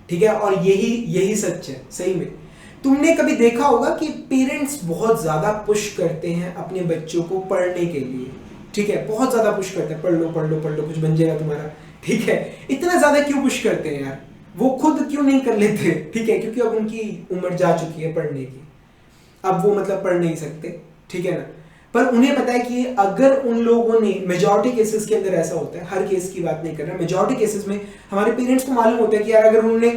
ठीक है। और यही सच है सही में। तुमने कभी देखा होगा कि पेरेंट्स बहुत ज्यादा पुश करते हैं अपने बच्चों को पढ़ने के लिए, ठीक है, बहुत ज्यादा पुश करते हैं, पढ़ लो पढ़ लो पढ़ लो, कुछ बन जाएगा तुम्हारा, ठीक है। इतना ज्यादा क्यों पुश करते हैं यार? वो खुद क्यों नहीं कर लेते, ठीक है, क्योंकि अब उनकी उम्र जा चुकी है पढ़ने की, अब वो मतलब पढ़ नहीं सकते, ठीक है ना। पर उन्हें पता है कि अगर उन लोगों ने, मेजॉरिटी केसेस के अंदर ऐसा होता है, हर केस की बात नहीं कर रहा, मेजॉरिटी केसेस में हमारे पेरेंट्स को मालूम होता है कि यार अगर उन्होंने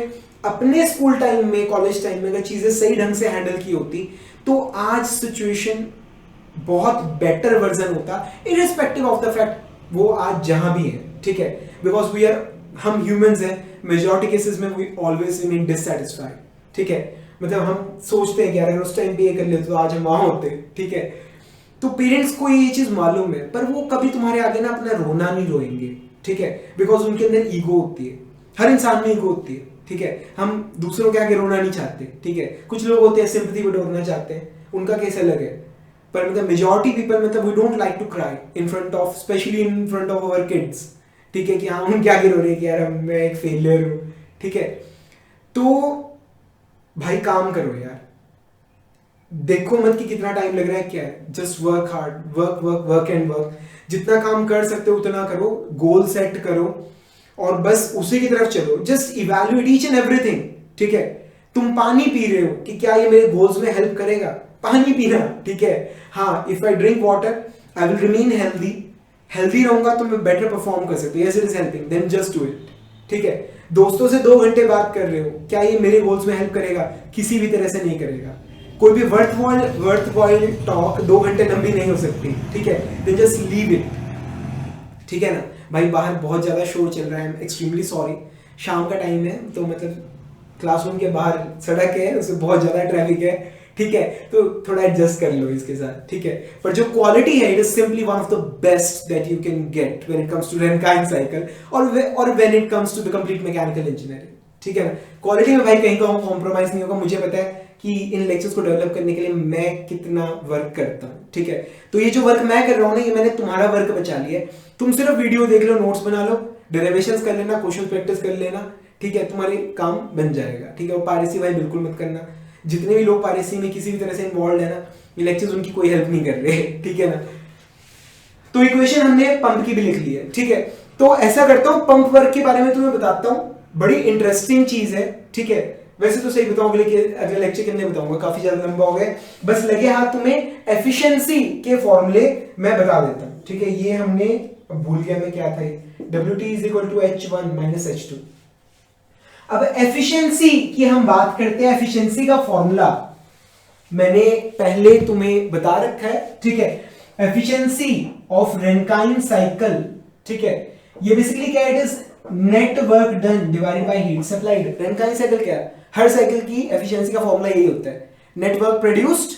अपने स्कूल टाइम में, कॉलेज टाइम में अगर चीजें सही ढंग से हैंडल की होती तो आज सिचुएशन बहुत बेटर वर्जन होता, इररिस्पेक्टिव ऑफ द फैक्ट वो आज जहां भी है, ठीक है। बिकॉज वी आर, हम ह्यूमंस हैं, मेजॉरिटी केसेस में वी ऑलवेज रिमेन डिससैटिस्फाइड, ठीक है। मतलब हम सोचते हैं कि यार अगर उस टाइम पे ये कर लेते तो आज हम वहां होते, ठीक है। तो पेरेंट्स को ये चीज मालूम है, पर वो कभी तुम्हारे आगे ना अपना रोना नहीं रोएंगे, ठीक है, बिकॉज उनके अंदर ईगो होती है, हर इंसान में ईगो होती है, ठीक है। हम दूसरों के आगे रोना नहीं चाहते, ठीक है। कुछ लोग होते हैं सिंपैथी बटोरना चाहते हैं, उनका केस अलग है, पर मतलब मेजॉरिटी पीपल, मतलब we don't like to cry in front of, specially in front of our kids, ठीक है, कि हाँ उनके आगे रो रहे हैं कि यार मैं एक फेलियर हूं, ठीक है। तो भाई काम करो यार, देखो मत कि कितना टाइम लग रहा है, क्या है, just work hard, work work work and work, जितना काम कर सकते हो उतना करो, गोल सेट करो और बस उसी की तरफ चलो। Just evaluate each and everything, ठीक है। तुम पानी पी रहे हो कि क्या ये मेरे गोल्स में हेल्प करेगा, पानी पीना, ठीक है। हाँ, if I drink water I will remain healthy, healthy रहूंगा तो मैं बेटर परफॉर्म कर सकता हूँ, yes it is helping, then just do it, ठीक है। दोस्तों से 2 घंटे बात कर रहे हो, क्या ये मेरे गोल्स में हेल्प करेगा? किसी भी तरह से नहीं करेगा। कोई भी वर्थवाइल टॉक 2 घंटे लंबी नहीं हो सकती, ठीक है, देन जस्ट लीव इट, ठीक है ना। भाई बाहर बहुत ज्यादा शोर चल रहा है, आई एम एक्सट्रीमली सॉरी, शाम का टाइम है तो मतलब क्लासरूम के बाहर सड़क है, उसमें बहुत ज्यादा ट्रैफिक है, ठीक है, तो थोड़ा एडजस्ट कर लो इसके साथ, ठीक है। पर जो क्वालिटी है, it is simply one of the best that you can get when it comes to Rankine cycle और when it comes to the complete mechanical engineering, ठीक है ना। क्वालिटी में भाई कहीं का कॉम्प्रोमाइज नहीं होगा। मुझे पता है कि इन लेक्चर्स को डेवलप करने के लिए मैं कितना वर्क करता हूँ, ठीक है। तो ये जो वर्क मैं कर रहा हूँ ना, ये मैंने तुम्हारा वर्क बचा लिया है। तुम सिर्फ वीडियो देख लो, नोट्स बना लो, डेरिवेशंस कर लेना, क्वेश्चन प्रैक्टिस कर लेना, ठीक है, तुम्हारे काम बन जाएगा, ठीक है। और पायरेसी भाई बिल्कुल मत करना। जितने भी लोग पायरेसी में किसी भी तरह से इन्वॉल्व है ना, ये लेक्चर्स उनकी कोई हेल्प नहीं कर रहे, ठीक है ना। तो इक्वेशन हमने पंप की भी लिख ली है, ठीक है। तो ऐसा करता हूँ, पंप वर्क के बारे में तुम्हें बताता हूँ, बड़ी इंटरेस्टिंग चीज है, ठीक है। वैसे तो सही बताऊं, अगले लेक्चर के अंदर बताऊंगा, काफी ज्यादा लंबा हो गया, बस लगे हाथ तुम्हें एफिशिएंसी के फॉर्मूले मैं बता देता हूं, ठीक है। ये हमने भूल गया मैं क्या था, WT = H1 - H2। अब एफिशिएंसी की हम बात करते हैं, एफिशिएंसी का फॉर्मूला मैंने पहले तुम्हें बता रखा है, ठीक है। एफिशिएंसी ऑफ रैनकाइंड साइकिल, ठीक है, ये बेसिकली क्या है, it is net work done divided by heat supplied. Rankine cycle क्या है, हर साइकिल की एफिशिएंसी का फॉर्मूला यही होता है, net work produced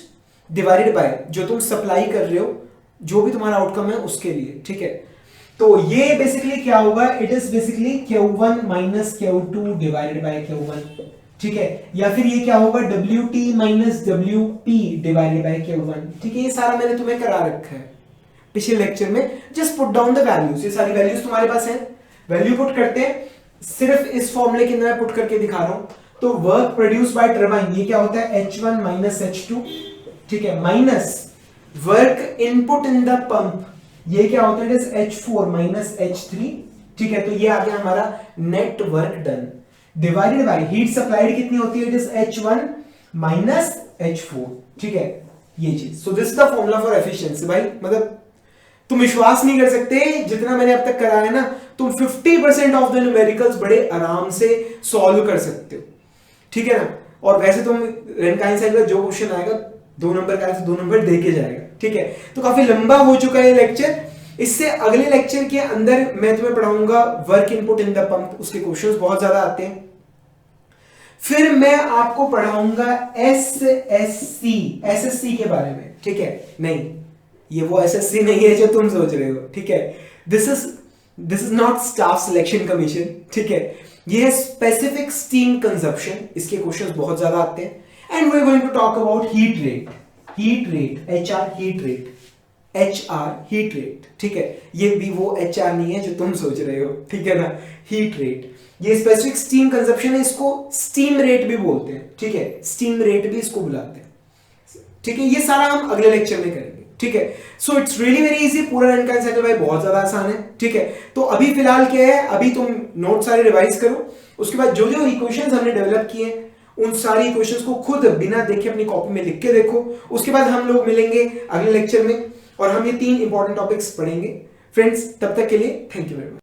divided by जो तुम सप्लाई कर रहे हो, जो भी तुम्हारा आउटकम है उसके लिए, ठीक है। तो ये बेसिकली क्या होगा, it is basically Q1 - Q2 divided by Q1, ठीक है। या फिर ये क्या होगा, WT - WP divided by Q1, ठीक है। ये सारा मैंने तुम्हें करा रखा है पिछले लेक्चर में। Just put down the values, ये सारी वैल्यूज तुम्हारे पास है, वैल्यू पुट करते हैं। सिर्फ इस फॉर्मूले के अंदर मैं पुट करके दिखा रहा हूं। तो वर्क प्रोड्यूस बाय टरबाइन, ये क्या होता है, H1 - H2, ठीक है, minus work input in the pump, ये क्या होता है, H4 - H3, ठीक है। तो ये आ गया हमारा net work done divided by heat supplied कितनी होती है, इट इज H1 - H4, ठीक है। ये चीज। सो this is the formula for efficiency भाई, मतलब तुम विश्वास नहीं कर सकते जितना मैंने अब तक कराया ना, तुम 50% ऑफ द न्यूमेरिकल्स बड़े आराम से सॉल्व कर सकते हो, ठीक है ना। और वैसे तुम रेनकाइन साइकिल का जो क्वेश्चन आएगा 2 नंबर का, 2 नंबर दे के जाएगा, ठीक है। तो काफी लंबा हो चुका है लेक्चर। इससे अगले लेक्चर के अंदर मैं तुम्हें पढ़ाऊंगा work input in the pump, उसके क्वेश्चंस बहुत ज्यादा आते हैं। फिर मैं आपको पढ़ाऊंगा एसएससी के बारे में, ठीक है। नहीं, ये वो एसएससी नहीं है जो तुम सोच रहे हो, ठीक है। This is not staff selection commission, ठीक है। ये है स्पेसिफिक स्टीम कंजप्शन, इसके क्वेश्चंस बहुत ज्यादा आते हैं। And we are going to talk about heat rate, HR heat rate, ठीक है। ये भी वो एचआर नहीं है जो तुम सोच रहे हो, ठीक है ना। हीट रेट ये स्पेसिफिक स्टीम कंजप्शन है, इसको स्टीम रेट भी बोलते हैं, ठीक है। स्टीम रेट भी इसको बुलाते हैं, ठीक है। ये सारा हम अगले लेक्चर में करेंगे, ठीक है। So it's really very easy, पूरा रेनकाइन साइकिल भाई बहुत ज्यादा आसान है, ठीक है। तो अभी फिलहाल क्या है, अभी तुम नोट सारे रिवाइज करो, उसके बाद जो जो इक्वेशंस हमने डेवलप किए हैं उन सारी इक्वेशंस को खुद बिना देखे अपनी कॉपी में लिख के देखो। उसके बाद हम लोग मिलेंगे अगले लेक्चर में और हम ये 3 इंपॉर्टेंट टॉपिक्स पढ़ेंगे फ्रेंड्स। तब तक के लिए थैंक यू वेरी मच।